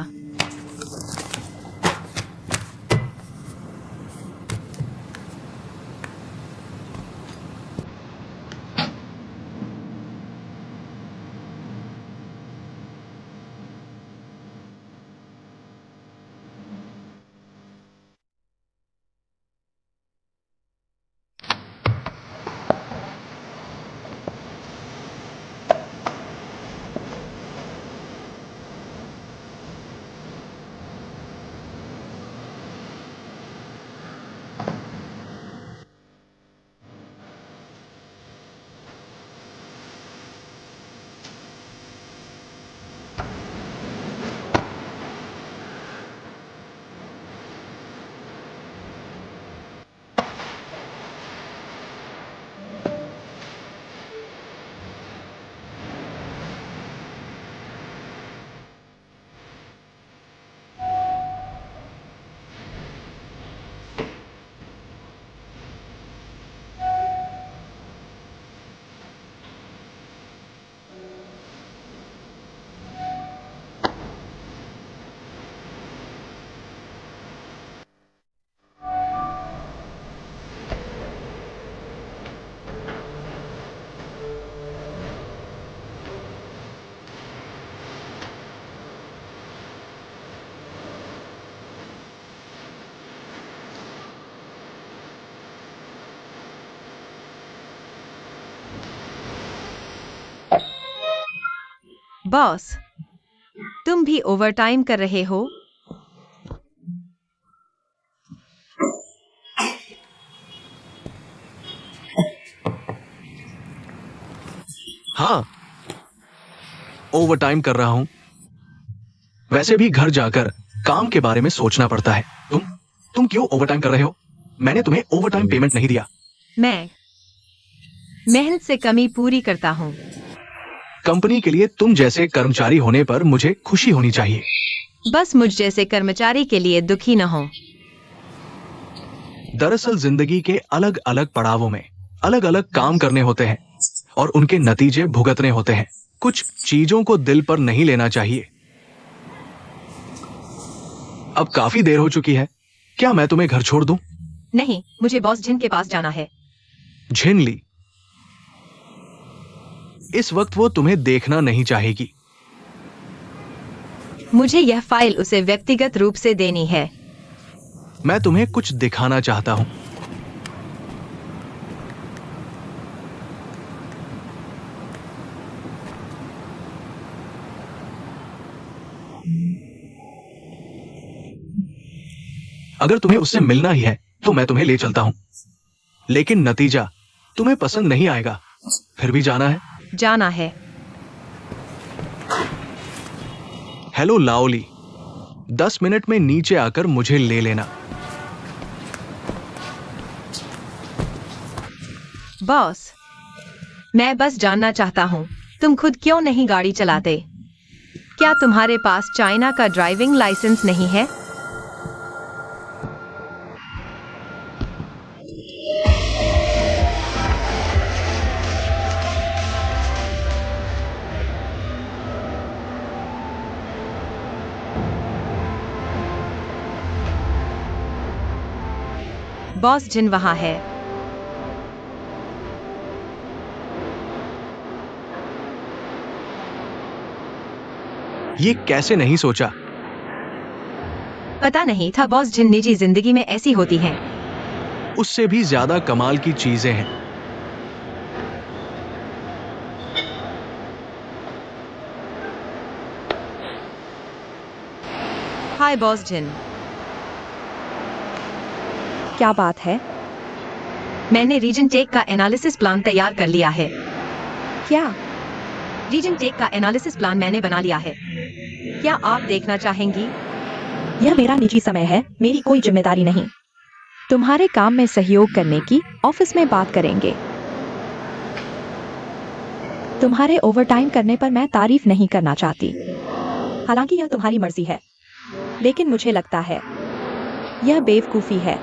बॉस, तुम भी ओवरटाइम कर रहे हो? हाँ, ओवरटाइम कर रहा हूं। वैसे भी घर जाकर काम के बारे में सोचना पड़ता है। तुम क्यों ओवरटाइम कर रहे हो? मैंने तुम्हें ओवरटाइम पेमेंट नहीं दिया। मैं मेहनत से कमी पूरी करता हूँ। कंपनी के लिए तुम जैसे कर्मचारी होने पर मुझे खुशी होनी चाहिए। बस मुझ जैसे कर्मचारी के लिए दुखी न हो। दरअसल जिंदगी के अलग अलग पड़ावों में अलग अलग काम करने होते हैं और उनके नतीजे भुगतने होते हैं। कुछ चीजों को दिल पर नहीं लेना चाहिए। अब काफी देर हो चुकी है। क्या मैं तुम्हें घर छोड़ दूं? नहीं, मुझे बॉस जिन के पास जाना है। झिनली, इस वक्त वो तुम्हें देखना नहीं चाहेगी। मुझे यह फाइल उसे व्यक्तिगत रूप से देनी है। मैं तुम्हें कुछ दिखाना चाहता हूं। अगर तुम्हें उससे मिलना ही है तो मैं तुम्हें ले चलता हूं, लेकिन नतीजा तुम्हें पसंद नहीं आएगा। फिर भी जाना है। जाना है। हेलो लाओली, 10 मिनट में नीचे आकर मुझे ले लेना। बॉस, मैं बस जानना चाहता हूँ, तुम खुद क्यों नहीं गाड़ी चलाते? क्या तुम्हारे पास चाइना का ड्राइविंग लाइसेंस नहीं है? बॉस जिन वहां है। ये कैसे नहीं सोचा? पता नहीं था बॉस जिन निजी जिंदगी में ऐसी होती हैं। उससे भी ज्यादा कमाल की चीजें हैं। हाय बॉस जिन, क्या बात है? मैंने रीजन टेक का एनालिसिस प्लान तैयार कर लिया है। क्या? रीजन टेक का एनालिसिस प्लान मैंने बना लिया है। क्या आप देखना चाहेंगी? यह मेरा निजी समय है, मेरी कोई जिम्मेदारी नहीं। तुम्हारे काम में सहयोग करने की ऑफिस में बात करेंगे। तुम्हारे ओवरटाइम करने पर मैं तारीफ नहीं करना चाहती, हालांकि यह तुम्हारी मर्जी है, लेकिन मुझे लगता है यह बेवकूफी है।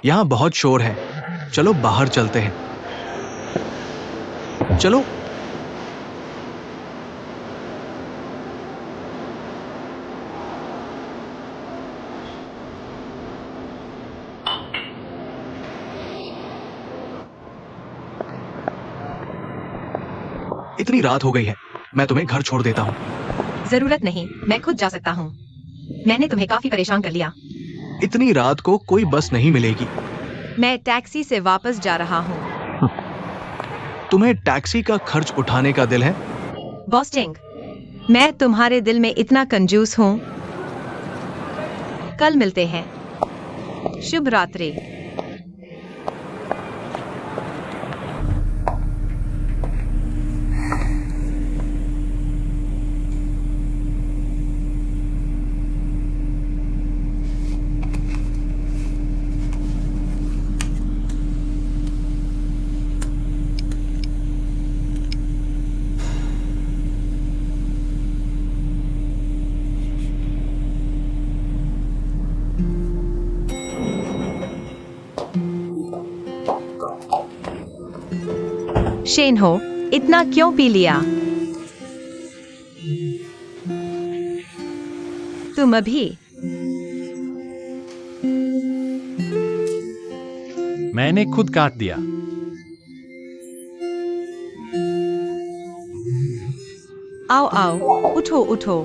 यहां बहुत शोर है, चलो बाहर चलते हैं। चलो। इतनी रात हो गई है, मैं तुम्हें घर छोड़ देता हूँ। जरूरत नहीं, मैं खुद जा सकता हूँ। मैंने तुम्हें काफी परेशान कर लिया। इतनी रात को कोई बस नहीं मिलेगी। मैं टैक्सी से वापस जा रहा हूँ। तुम्हें टैक्सी का खर्च उठाने का दिल है? बॉस टिंग, मैं तुम्हारे दिल में इतना कंजूस हूँ। कल मिलते हैं। शुभ रात्रि। शेन हो, इतना क्यों पी लिया? तुम अभी मैंने खुद काट दिया। आओ आओ, उठो उठो।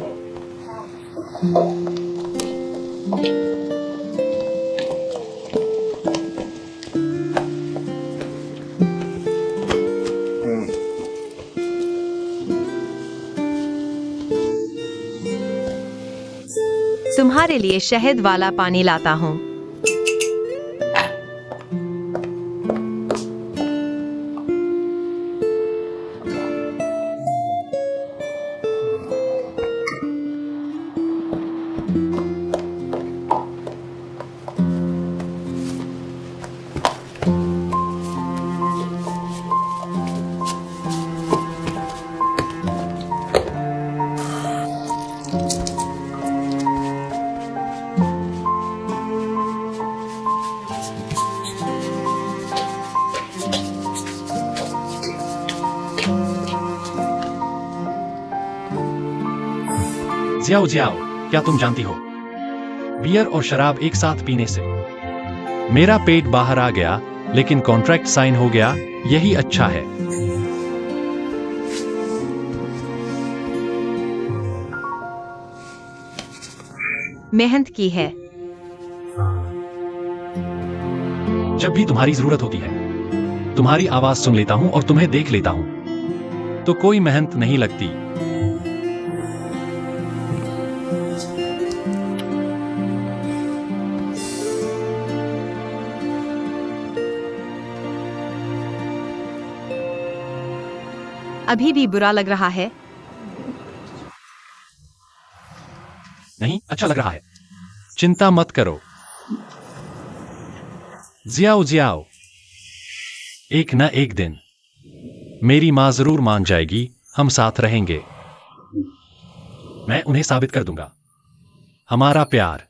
तुम्हारे लिए शहद वाला पानी लाता हूँ। जियाओ जियाओ, क्या तुम जानती हो, बियर और शराब एक साथ पीने से मेरा पेट बाहर आ गया, लेकिन कॉन्ट्रैक्ट साइन हो गया। यही अच्छा है। मेहनत की है। जब भी तुम्हारी जरूरत होती है, तुम्हारी आवाज सुन लेता हूं और तुम्हें देख लेता हूं, तो कोई मेहनत नहीं लगती। अभी भी बुरा लग रहा है? नहीं, अच्छा लग रहा है। चिंता मत करो। जियाओ जियाओ, एक न एक दिन मेरी मां जरूर मान जाएगी। हम साथ रहेंगे। मैं उन्हें साबित कर दूंगा, हमारा प्यार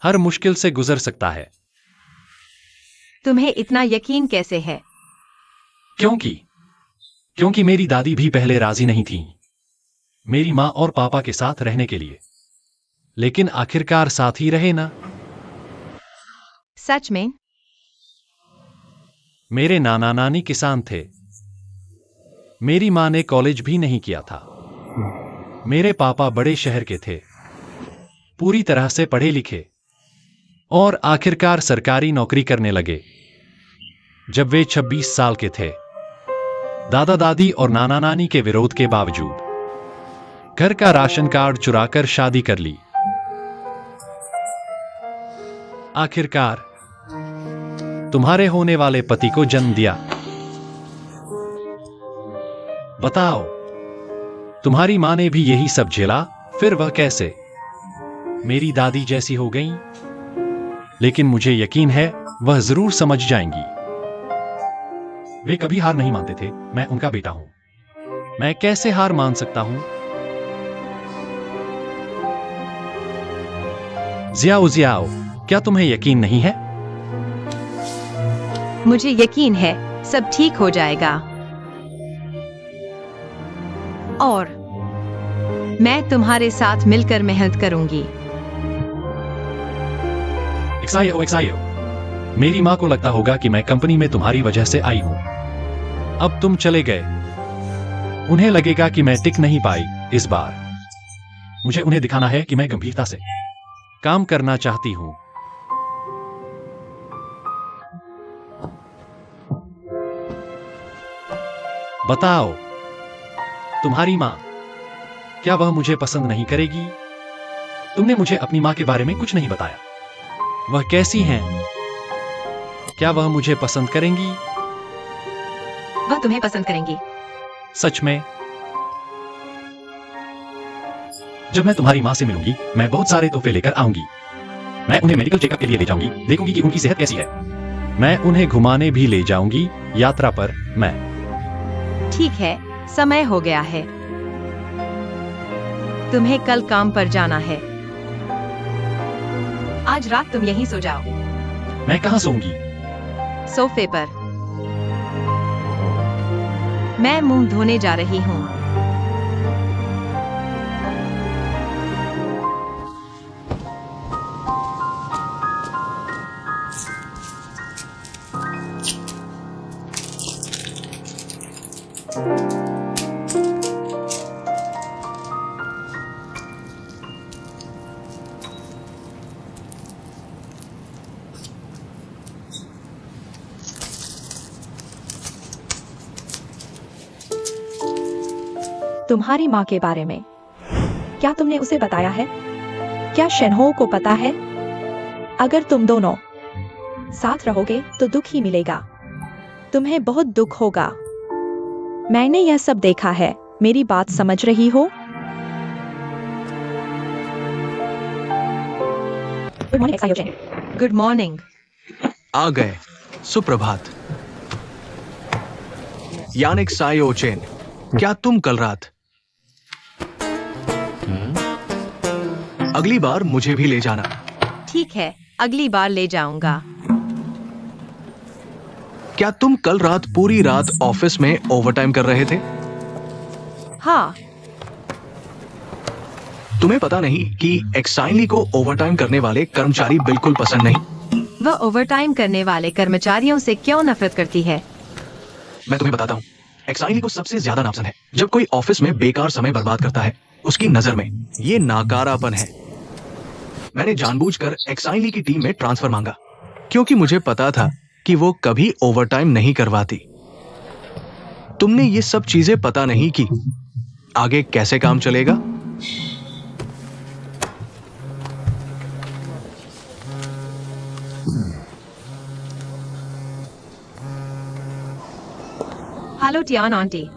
हर मुश्किल से गुजर सकता है। तुम्हें इतना यकीन कैसे है? क्योंकि मेरी दादी भी पहले राजी नहीं थी मेरी मां और पापा के साथ रहने के लिए, लेकिन आखिरकार साथ ही रहे ना। सच में? मेरे नाना नानी किसान थे। मेरी मां ने कॉलेज भी नहीं किया था। मेरे पापा बड़े शहर के थे, पूरी तरह से पढ़े लिखे, और आखिरकार सरकारी नौकरी करने लगे जब वे 26 साल के थे। दादा दादी और नाना नानी के विरोध के बावजूद घर का राशन कार्ड चुराकर शादी कर ली। आखिरकार तुम्हारे होने वाले पति को जन्म दिया। बताओ, तुम्हारी मां ने भी यही सब झेला, फिर वह कैसे मेरी दादी जैसी हो गई? लेकिन मुझे यकीन है वह जरूर समझ जाएंगी। वे कभी हार नहीं मानते थे, मैं उनका बेटा हूं, मैं कैसे हार मान सकता हूं? जियाओ जियाओ, क्या तुम्हें यकीन नहीं है? मुझे यकीन है सब ठीक हो जाएगा, और मैं तुम्हारे साथ मिलकर मेहनत करूंगी। एक्सायो, मेरी मां को लगता होगा कि मैं कंपनी में तुम्हारी वजह से आई हूं। अब तुम चले गए, उन्हें लगेगा कि मैं टिक नहीं पाई इस बार। मुझे उन्हें दिखाना है कि मैं गंभीरता से काम करना चाहती हूं। बताओ, तुम्हारी मां, क्या वह मुझे पसंद नहीं करेगी? तुमने मुझे अपनी मां के बारे में कुछ नहीं बताया। वह कैसी हैं? क्या वह मुझे पसंद करेंगी? वह तुम्हें पसंद करेंगी। सच में? जब मैं तुम्हारी मां से मिलूंगी, मैं बहुत सारे तोहफे लेकर आऊंगी। मैं उन्हें मेडिकल चेकअप के लिए ले जाऊंगी, देखूंगी कि उनकी सेहत कैसी है। मैं उन्हें घुमाने भी ले जाऊंगी यात्रा पर। मैं ठीक है, समय हो गया है, तुम्हें कल काम पर जाना है। आज रात तुम यहीं सो जाओ। मैं कहां सोऊंगी? सोफे पर। मैं मुंह धोने जा रही हूँ। तुम्हारी माँ के बारे में क्या तुमने उसे बताया है? क्या शेनहो को पता है? अगर तुम दोनों साथ रहोगे तो दुख ही मिलेगा, तुम्हें बहुत दुख होगा। मैंने यह सब देखा है, मेरी बात समझ रही हो? गुड मॉर्निंग एक्सायोजन। Good morning. आ गए, सुप्रभात। यानिक सायो चेन, क्या तुम कल रात? अगली बार मुझे भी ले जाना। ठीक है, अगली बार ले जाऊंगा। क्या तुम कल रात पूरी रात ऑफिस में ओवरटाइम कर रहे थे? हाँ। तुम्हें पता नहीं कि एक्साइनली को ओवरटाइम करने वाले कर्मचारी बिल्कुल पसंद नहीं। वह ओवरटाइम करने वाले कर्मचारियों से क्यों नफरत करती है? मैं तुम्हें बताता हूँ, एक्साइनली को सबसे ज्यादा नापसंद है जब कोई ऑफिस में बेकार समय बर्बाद करता है। उसकी नजर में ये नाकारापन है। मैंने जानबूझकर एक्साइनली की टीम में ट्रांसफर मांगा क्योंकि मुझे पता था कि वो कभी ओवरटाइम नहीं करवाती। तुमने ये सब चीजें पता नहीं की, आगे कैसे काम चलेगा? Hello Tian aunty.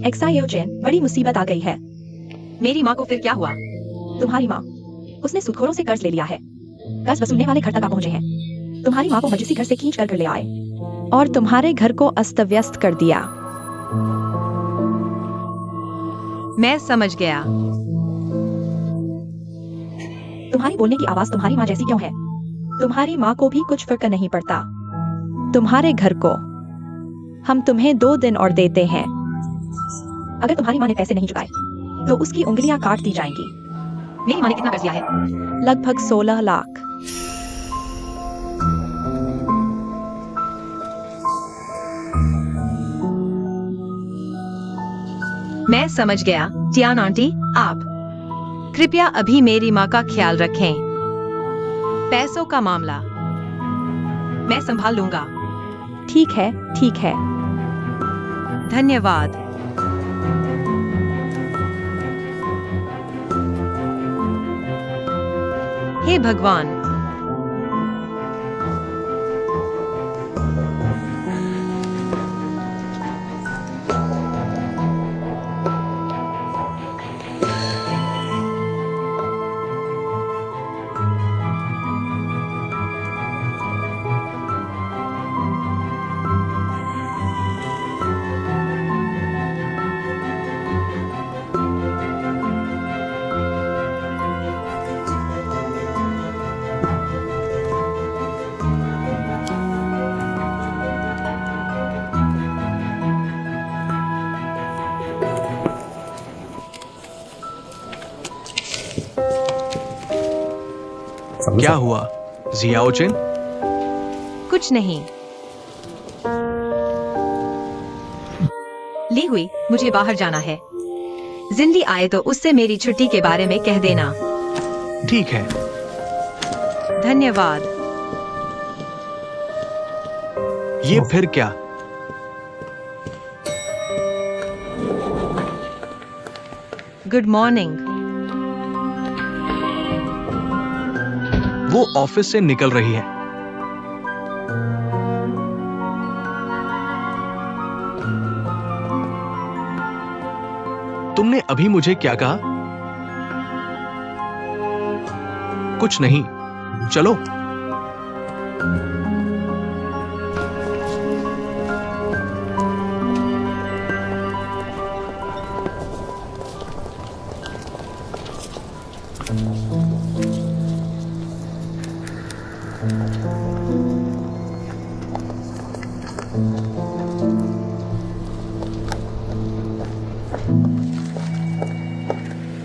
एक्सायोजन, बड़ी मुसीबत आ गई है। मेरी माँ को फिर क्या हुआ? तुम्हारी माँ, उसने सूदखोरों से कर्ज ले लिया है। कर्ज वसूलने वाले घर तक आ पहुंचे हैं। तुम्हारी माँ को मजसी घर से खींच कर ले आए और तुम्हारे घर को अस्त व्यस्त कर दिया। मैं समझ गया। तुम्हारी बोलने की आवाज तुम्हारी माँ जैसी क्यों है? तुम्हारी माँ को भी कुछ फर्क नहीं पड़ता। तुम्हारे घर को हम तुम्हें 2 दिन और देते हैं। अगर तुम्हारी माँ ने पैसे नहीं चुकाए तो उसकी उंगलियां काट दी जाएंगी। मेरी माँ ने कितना कर्ज लिया है? लगभग 16 लाख। मैं समझ गया। जियान आंटी, आप कृपया अभी मेरी माँ का ख्याल रखें। पैसों का मामला मैं संभाल लूंगा। ठीक है, ठीक है। धन्यवाद। हे भगवान, क्या हुआ जियाओचिन? कुछ नहीं। ली हुई, मुझे बाहर जाना है। जिंदी आए तो उससे मेरी छुट्टी के बारे में कह देना। ठीक है। धन्यवाद। ये फिर क्या? Good morning. वो ऑफिस से निकल रही है। तुमने अभी मुझे क्या कहा? कुछ नहीं, चलो।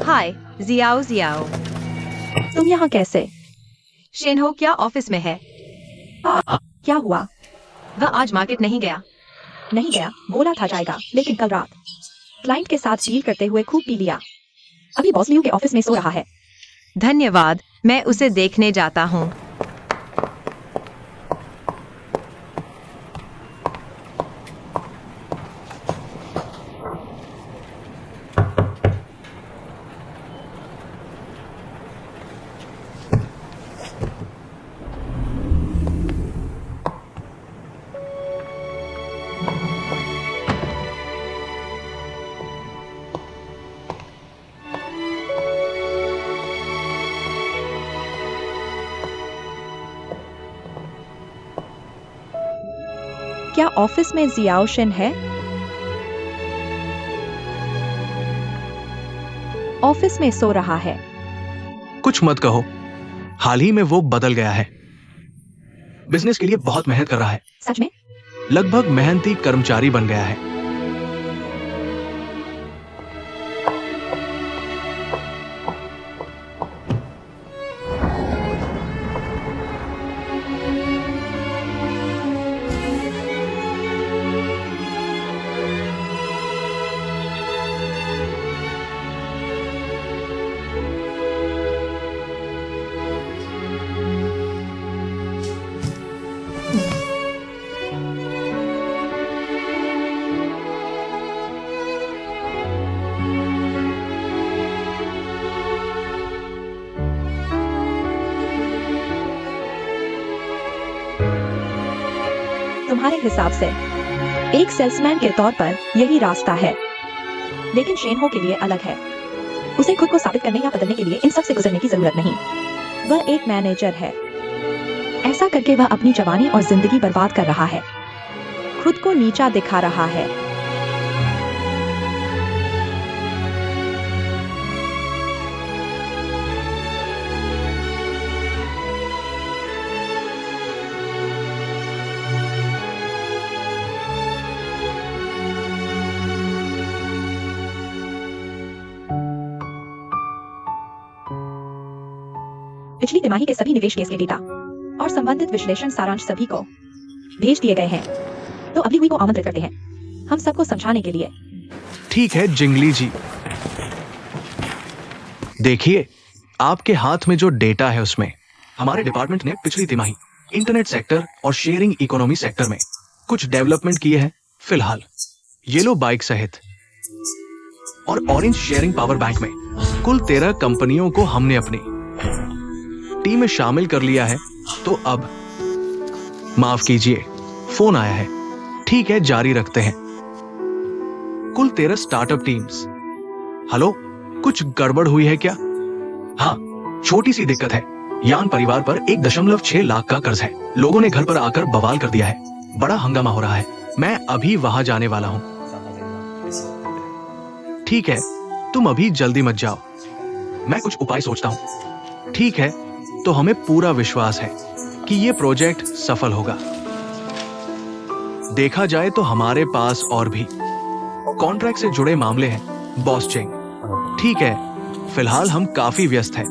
हाय जियाओ, जियाओ। तुम यहाँ कैसे? शेनहो क्या ऑफिस में है? क्या हुआ? वह आज मार्केट नहीं गया। नहीं गया, बोला था जाएगा, लेकिन कल रात क्लाइंट के साथ डील करते हुए खूब पी लिया। अभी बॉस लियू के ऑफिस में सो रहा है। धन्यवाद, मैं उसे देखने जाता हूँ। क्या ऑफिस में जियाओशिन है? ऑफिस में सो रहा है। कुछ मत कहो, हाल ही में वो बदल गया है। बिजनेस के लिए बहुत मेहनत कर रहा है। सच में? लगभग मेहनती कर्मचारी बन गया है। तुम्हारे हिसाब से एक सेल्समैन के तौर पर यही रास्ता है, लेकिन शेनहो के लिए अलग है। उसे खुद को साबित करने या बदलने के लिए इन सब से गुजरने की जरूरत नहीं। वह एक मैनेजर है। ऐसा करके वह अपनी जवानी और जिंदगी बर्बाद कर रहा है, खुद को नीचा दिखा रहा है। पिछली तिमाही के सभी निवेश केस के डेटा और संबंधित विश्लेषण सारांश सभी को भेज दिए गए हैं। तो अभी हुई को आमंत्रित करते हैं हम सबको समझाने के लिए। ठीक है जिंगली जी। देखिए, आपके हाथ में जो डेटा है उसमें हमारे डिपार्टमेंट ने पिछली तिमाही इंटरनेट सेक्टर और शेयरिंग इकोनॉमी सेक्टर में कुछ डेवलपमेंट किए हैं। फिलहाल येलो बाइक सहित और ऑरेंज शेयरिंग पावर बैंक में कुल 13 कंपनियों को हमने अपनी टीम में शामिल कर लिया है। तो अब माफ कीजिए, फोन आया है। ठीक है, जारी रखते हैं। कुल 13 स्टार्टअप टीम्स। हेलो, कुछ गड़बड़ हुई है क्या? हाँ, छोटी सी दिक्कत है। यान परिवार पर 1.6 लाख का कर्ज है। लोगों ने घर पर आकर बवाल कर दिया है। बड़ा हंगामा हो रहा है। मैं अभी वहां जाने वाला हूं। ठीक है, तुम अभी जल्दी मत जाओ, मैं कुछ उपाय सोचता हूं। ठीक है, तो हमें पूरा विश्वास है कि यह प्रोजेक्ट सफल होगा। देखा जाए तो हमारे पास और भी कॉन्ट्रैक्ट से जुड़े मामले हैं, बॉस चेंग। ठीक है, फिलहाल हम काफी व्यस्त हैं।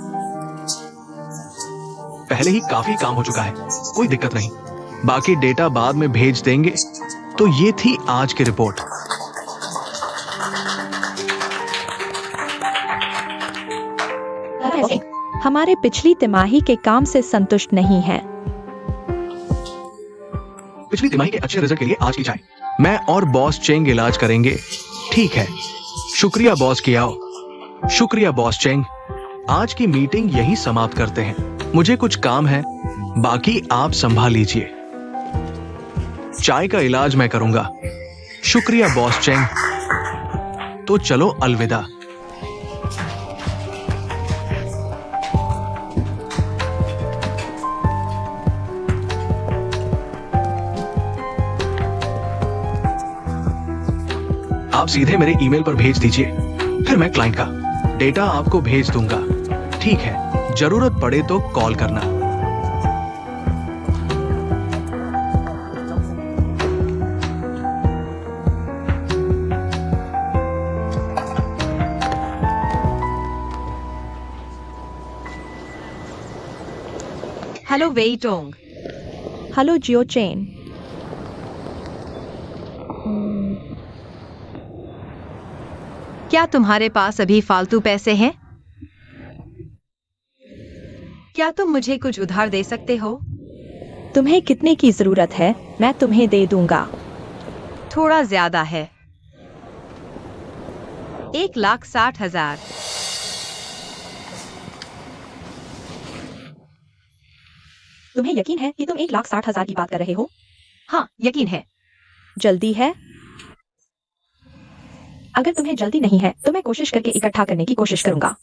पहले ही काफी काम हो चुका है, कोई दिक्कत नहीं। बाकी डेटा बाद में भेज देंगे। तो ये थी आज की रिपोर्ट। हमारे पिछली तिमाही के काम से संतुष्ट नहीं हैं। पिछली तिमाही के अच्छे रिजल्ट के लिए आज की चाय मैं और बॉस चेंग इलाज करेंगे। ठीक है, शुक्रिया बॉस कियाओ। शुक्रिया बॉस चेंग। आज की मीटिंग यहीं समाप्त करते हैं। मुझे कुछ काम है, बाकी आप संभाल लीजिए। चाय का इलाज मैं करूंगा। शुक्रिया बॉस चेंग। तो चलो, अलविदा। आप सीधे मेरे ईमेल पर भेज दीजिए, फिर मैं क्लाइंट का डेटा आपको भेज दूंगा। ठीक है, जरूरत पड़े तो कॉल करना। हेलो वेई टोंग। हेलो जियो चेन। क्या तुम्हारे पास अभी फालतू पैसे हैं? क्या तुम मुझे कुछ उधार दे सकते हो? तुम्हें कितने की जरूरत है? मैं तुम्हें दे दूंगा। थोड़ा ज्यादा है, 1,60,000। तुम्हें यकीन है कि तुम 1,60,000 की बात कर रहे हो? हाँ, यकीन है। जल्दी है? अगर तुम्हें जल्दी नहीं है तो मैं कोशिश करके इकट्ठा करने की कोशिश करूंगा,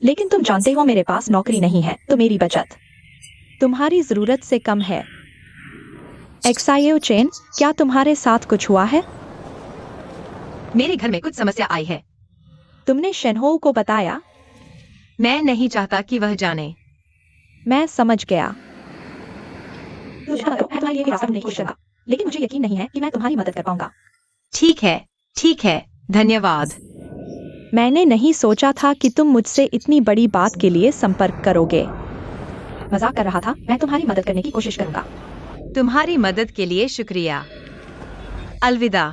लेकिन तुम जानते हो मेरे पास नौकरी नहीं है, तो मेरी बचत तुम्हारी जरूरत से कम है। एक्साइओ चेन, क्या तुम्हारे साथ कुछ हुआ है? मेरे घर में कुछ समस्या आई है। तुमने शेनहो को बताया? मैं नहीं चाहता कि वह जाने। मैं समझ गया। लेकिन मुझे यकीन नहीं है कि मैं तुम्हारी मदद कर पाऊंगा। ठीक है, ठीक है, धन्यवाद। मैंने नहीं सोचा था कि तुम मुझसे इतनी बड़ी बात के लिए संपर्क करोगे। मजाक कर रहा था, मैं तुम्हारी मदद करने की कोशिश करूंगा। तुम्हारी मदद के लिए शुक्रिया। अलविदा।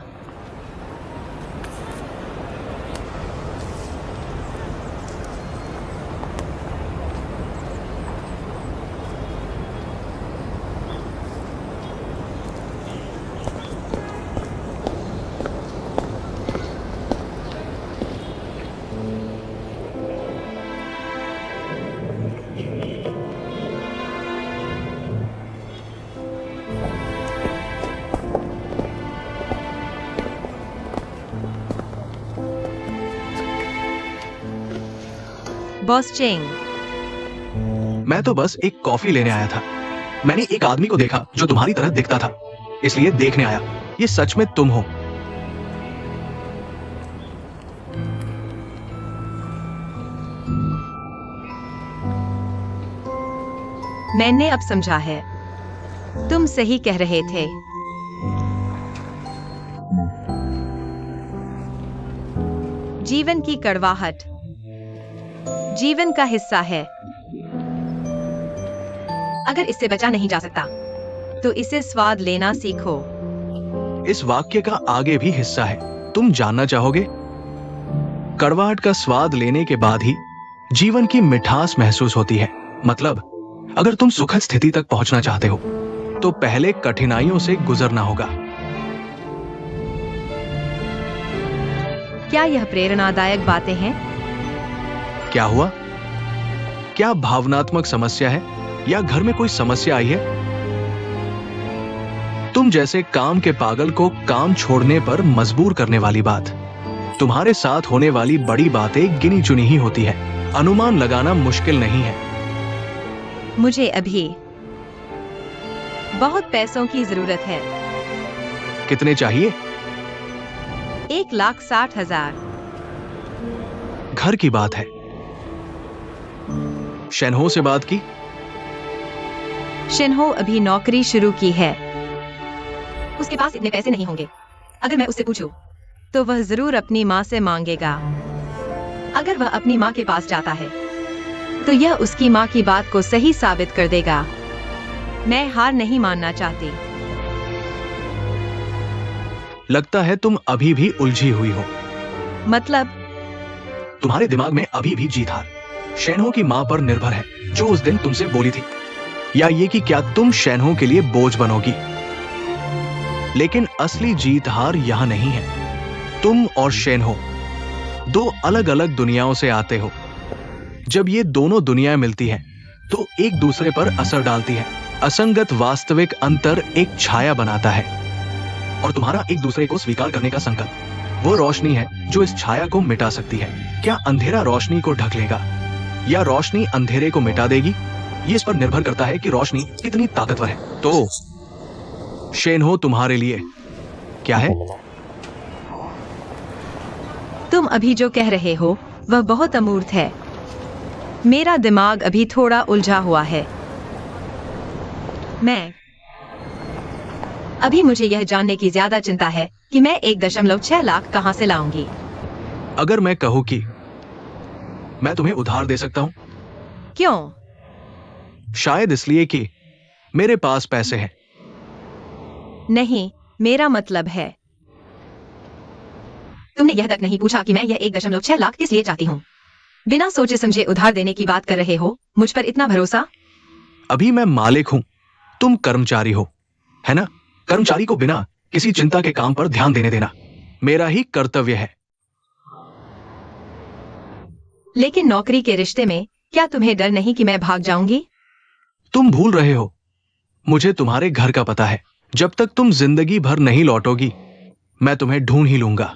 Boss Cheng. मैं तो बस एक कॉफी लेने आया था। मैंने एक आदमी को देखा जो तुम्हारी तरह दिखता था, इसलिए देखने आया। ये सच में तुम हो? मैंने अब समझा है, तुम सही कह रहे थे। जीवन की कड़वाहट जीवन का हिस्सा है। अगर इससे बचा नहीं जा सकता तो इसे स्वाद लेना सीखो। इस वाक्य का आगे भी हिस्सा है। तुम जानना चाहोगे? कड़वाहट का स्वाद लेने के बाद ही जीवन की मिठास महसूस होती है। मतलब अगर तुम सुखद स्थिति तक पहुंचना चाहते हो तो पहले कठिनाइयों से गुजरना होगा। क्या यह प्रेरणादायक बातें हैं? क्या हुआ? क्या भावनात्मक समस्या है या घर में कोई समस्या आई है? तुम जैसे काम के पागल को काम छोड़ने पर मजबूर करने वाली बात। तुम्हारे साथ होने वाली बड़ी बातें गिनी चुनी ही होती है, अनुमान लगाना मुश्किल नहीं है। मुझे अभी बहुत पैसों की जरूरत है। कितने चाहिए? 1,60,000। घर की बात है। शेनहो से बात की? शिन्हो अभी नौकरी शुरू की है। उसके पास इतने पैसे नहीं होंगे। अगर मैं उससे पूछूं, तो वह जरूर अपनी माँ से मांगेगा। अगर वह अपनी माँ के पास जाता है, तो यह उसकी माँ की बात को सही साबित कर देगा। मैं हार नहीं मानना चाहती। लगता है तुम अभी भी उलझी हुई हो। मतलब तुम्हारे दिमाग में अभी भी जीत हार शेनहो की मां पर निर्भर है, जो उस दिन तुमसे बोली थी, या ये कि क्या तुम शेनहो के लिए बोझ बनोगी। लेकिन असली जीत हार यहां नहीं है। तुम और शेनहो दो अलग अलग दुनियाओं से आते हो। जब ये दोनों दुनियाएं मिलती हैं, तो एक दूसरे पर असर डालती है। असंगत वास्तविक अंतर एक छाया बनाता है, और तुम्हारा एक दूसरे को स्वीकार करने का संकल्प वो रोशनी है जो इस छाया को मिटा सकती है। क्या अंधेरा रोशनी को ढक लेगा या रोशनी अंधेरे को मिटा देगी? ये इस पर निर्भर करता है कि रोशनी कितनी ताकतवर है। तो शेनहो तुम्हारे लिए क्या है? तुम अभी जो कह रहे हो वह बहुत अमूर्त है। मेरा दिमाग अभी थोड़ा उलझा हुआ है। अभी मुझे यह जानने की ज्यादा चिंता है कि मैं 1.6 लाख कहां से लाऊंगी। अगर मैं कहूं कि मैं तुम्हें उधार दे सकता हूं, क्यों? शायद इसलिए कि मेरे पास पैसे हैं। नहीं, मेरा मतलब है तुमने यह तक नहीं पूछा कि मैं यह 1.6 लाख किस लिए चाहती हूँ। बिना सोचे समझे उधार देने की बात कर रहे हो। मुझ पर इतना भरोसा? अभी मैं मालिक हूं, तुम कर्मचारी हो, है ना? कर्मचारी को बिना किसी चिंता के काम पर ध्यान देने देना मेरा ही कर्तव्य है। लेकिन नौकरी के रिश्ते में क्या तुम्हें डर नहीं कि मैं भाग जाऊंगी? तुम भूल रहे हो, मुझे तुम्हारे घर का पता है। जब तक तुम जिंदगी भर नहीं लौटोगी, मैं तुम्हें ढूंढ ही लूंगा।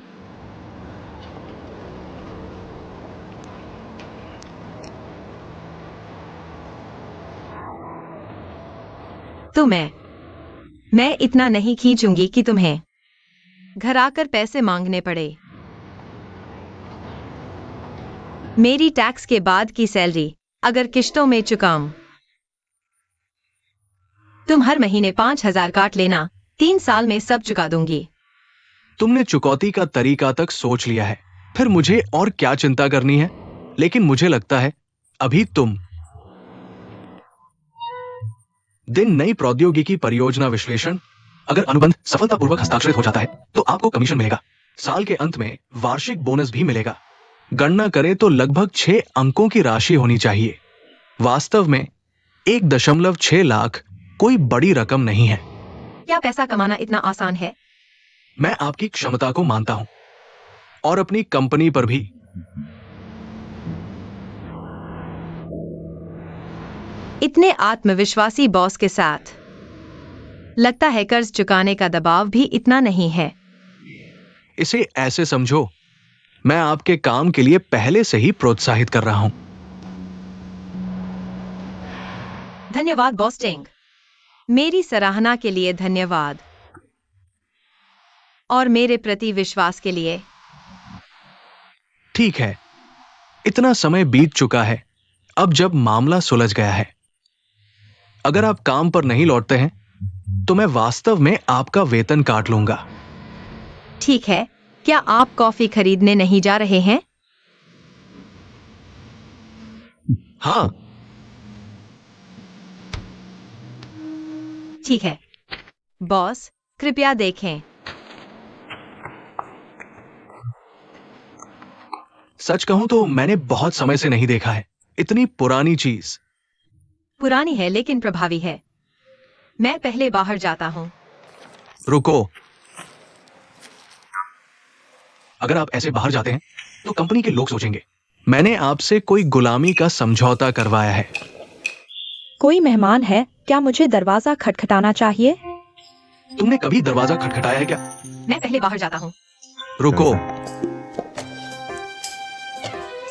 तो मैं इतना नहीं खींचूंगी कि तुम्हें घर आकर पैसे मांगने पड़े। मेरी टैक्स के बाद की सैलरी अगर किश्तों में चुकाऊं, तुम हर महीने 5,000 काट लेना, 3 साल में सब चुका दूंगी। तुमने चुकौती का तरीका तक सोच लिया है, फिर मुझे और क्या चिंता करनी है? लेकिन मुझे लगता है अभी तुम दिन नई प्रौद्योगिकी परियोजना विश्लेषण, अगर अनुबंध सफलतापूर्वक हस्ताक्षरित हो जाता है तो आपको कमीशन मिलेगा। साल के अंत में वार्षिक बोनस भी मिलेगा। गणना करें तो लगभग 6 अंकों की राशि होनी चाहिए। वास्तव में 1.6 लाख कोई बड़ी रकम नहीं है। क्या पैसा कमाना इतना आसान है? मैं आपकी क्षमता को मानता हूं और अपनी कंपनी पर भी। इतने आत्मविश्वासी बॉस के साथ लगता है कर्ज चुकाने का दबाव भी इतना नहीं है। इसे ऐसे समझो, मैं आपके काम के लिए पहले से ही प्रोत्साहित कर रहा हूं। धन्यवाद बॉस टेंग। मेरी सराहना के लिए धन्यवाद और मेरे प्रति विश्वास के लिए। ठीक है, इतना समय बीत चुका है। अब जब मामला सुलझ गया है, अगर आप काम पर नहीं लौटते हैं तो मैं वास्तव में आपका वेतन काट लूंगा। ठीक है, क्या आप कॉफी खरीदने नहीं जा रहे हैं? हाँ, ठीक है बॉस, कृपया देखें। सच कहूं तो मैंने बहुत समय से नहीं देखा है इतनी पुरानी चीज। पुरानी है लेकिन प्रभावी है। मैं पहले बाहर जाता हूँ। रुको, अगर आप ऐसे बाहर जाते हैं तो कंपनी के लोग सोचेंगे मैंने आपसे कोई गुलामी का समझौता करवाया है। कोई मेहमान है क्या? मुझे दरवाजा खटखटाना चाहिए। तुमने कभी दरवाजा खटखटाया है क्या? मैं पहले बाहर जाता हूँ। रुको,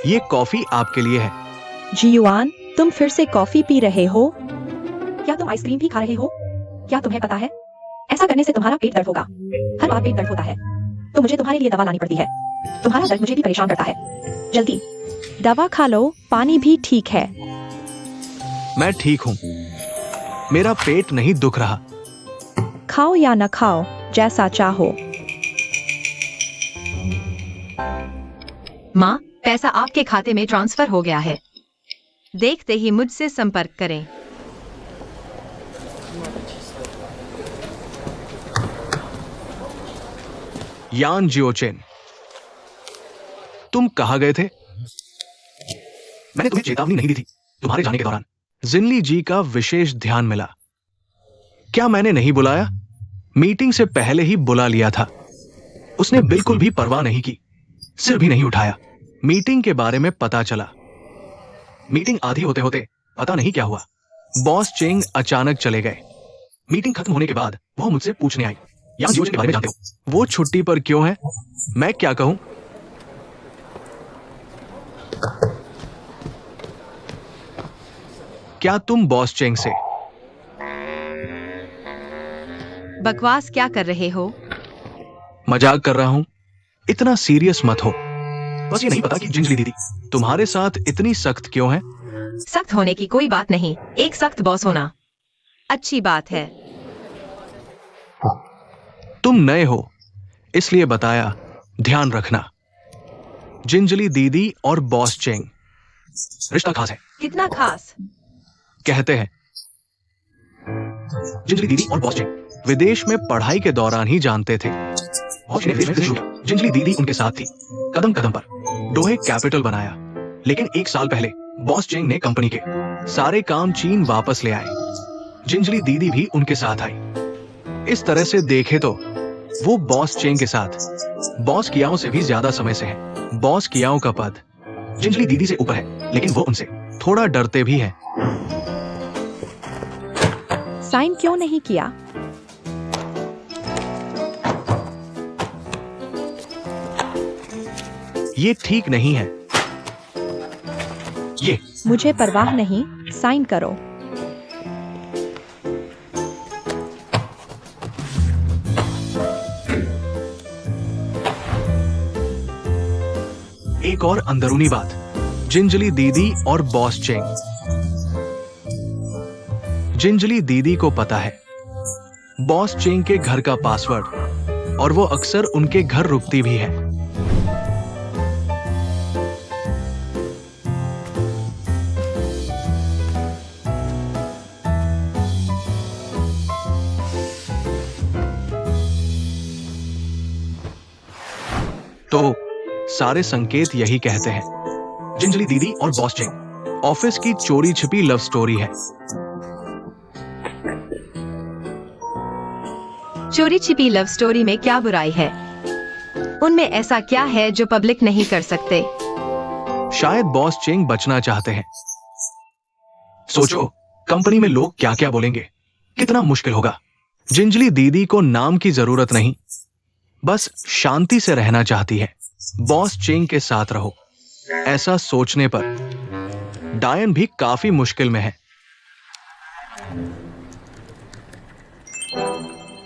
ये कॉफी आपके लिए है। जियुआन, तुम फिर से कॉफी पी रहे हो? क्या तुम आइसक्रीम भी खा रहे हो? क्या तुम्हें पता है ऐसा करने से तुम्हारा पेट दर्द होगा। हर बार पेट दर्द होता है तो मुझे तुम्हारे लिए दवा लानी पड़ती है। तुम्हारा दर्द मुझे भी परेशान करता है। जल्दी दवा खा लो। पानी भी ठीक है। मैं ठीक हूं, मेरा पेट नहीं दुख रहा। खाओ या न खाओ, जैसा चाहो। माँ, पैसा आपके खाते में ट्रांसफर हो गया है। देखते ही मुझसे संपर्क करें। यान जियोचेन, तुम कहां गए थे? मैंने तुम्हें चेतावनी नहीं दी थी। तुम्हारे जाने के दौरान जिनली जी का विशेष ध्यान मिला। क्या मैंने नहीं बुलाया? मीटिंग से पहले ही बुला लिया था। उसने बिल्कुल भी परवाह नहीं की, सिर भी नहीं उठाया। मीटिंग के बारे में पता चला। मीटिंग आधी होते होते पता नहीं क्या हुआ, बॉस चेंग अचानक चले गए। मीटिंग खत्म होने के बाद वो मुझसे पूछने आई, यान जियोचेन के बारे में जानते हो? वो छुट्टी पर क्यों है? मैं क्या कहूं? क्या तुम बॉस चेंग से बकवास क्या कर रहे हो? मजाक कर रहा हूं? इतना सीरियस मत हो। बस ये नहीं पता कि जिंजली दीदी तुम्हारे साथ इतनी सख्त क्यों है। सख्त होने की कोई बात नहीं, एक सख्त बॉस होना अच्छी बात है। तुम नए हो इसलिए बताया, ध्यान रखना। जिंजली दीदी और बॉस चेंग रिश्ता खास है। कितना खास? कहते हैं जिंजली दीदी और बॉस चेंग विदेश में पढ़ाई के दौरान ही जानते थे। बॉस ने विदेश में शुरू किया, जिंजली दीदी उनके साथ थी। कदम कदम पर डोहे कैपिटल बनाया। लेकिन 1 साल पहले बॉस चेंग ने कंपनी के सारे काम चीन वापस ले आए। जिंजली दीदी भी उनके साथ आई। इस तरह से देखे तो वो बॉस चेंग के साथ बॉस कियाओ से भी ज्यादा समय से है। बॉस कियाओ का पद जिंजली दीदी से ऊपर है, लेकिन वो उनसे थोड़ा डरते भी हैं। साइन क्यों नहीं किया? ये ठीक नहीं है। ये मुझे परवाह नहीं, साइन करो। एक और अंदरूनी बात, जिंजली दीदी और बॉस चेंग। जिंजली दीदी को पता है बॉस चेंग के घर का पासवर्ड और वो अक्सर उनके घर रुकती भी है। तो सारे संकेत यही कहते हैं जिंजली दीदी और बॉस चेंग ऑफिस की चोरी छिपी लव स्टोरी है। चोरी छिपी लव स्टोरी में क्या बुराई है? उनमें ऐसा क्या है जो पब्लिक नहीं कर सकते? शायद बॉस चेंग बचना चाहते हैं। सोचो कंपनी में लोग क्या क्या बोलेंगे, कितना मुश्किल होगा। जिंजली दीदी को नाम की जरूरत नहीं, बस शांति से रहना चाहती है। बॉस चेंग के साथ रहो, ऐसा सोचने पर डायन भी काफी मुश्किल में है।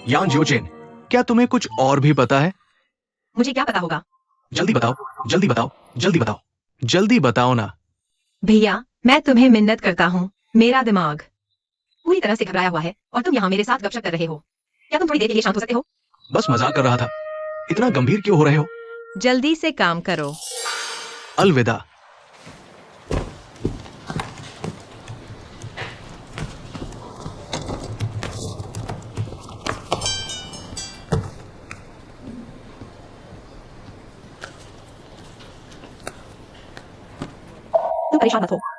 यान जियोचेन, क्या तुम्हें कुछ और भी पता है? मुझे क्या पता होगा? जल्दी बताओ, जल्दी बताओ, जल्दी बताओ, जल्दी बताओ ना। भैया, मैं तुम्हें मिन्नत करता हूँ। मेरा दिमाग पूरी तरह से घबराया हुआ है और तुम यहाँ मेरे साथ गपशप कर रहे हो। क्या तुम थोड़ी देर के लिए शांत हो सकते हो? बस मजाक कर रहा था। इतना गंभीर क्यों हो रहे हो? जल्दी से काम करो। अलविदा। परेशान मत हो।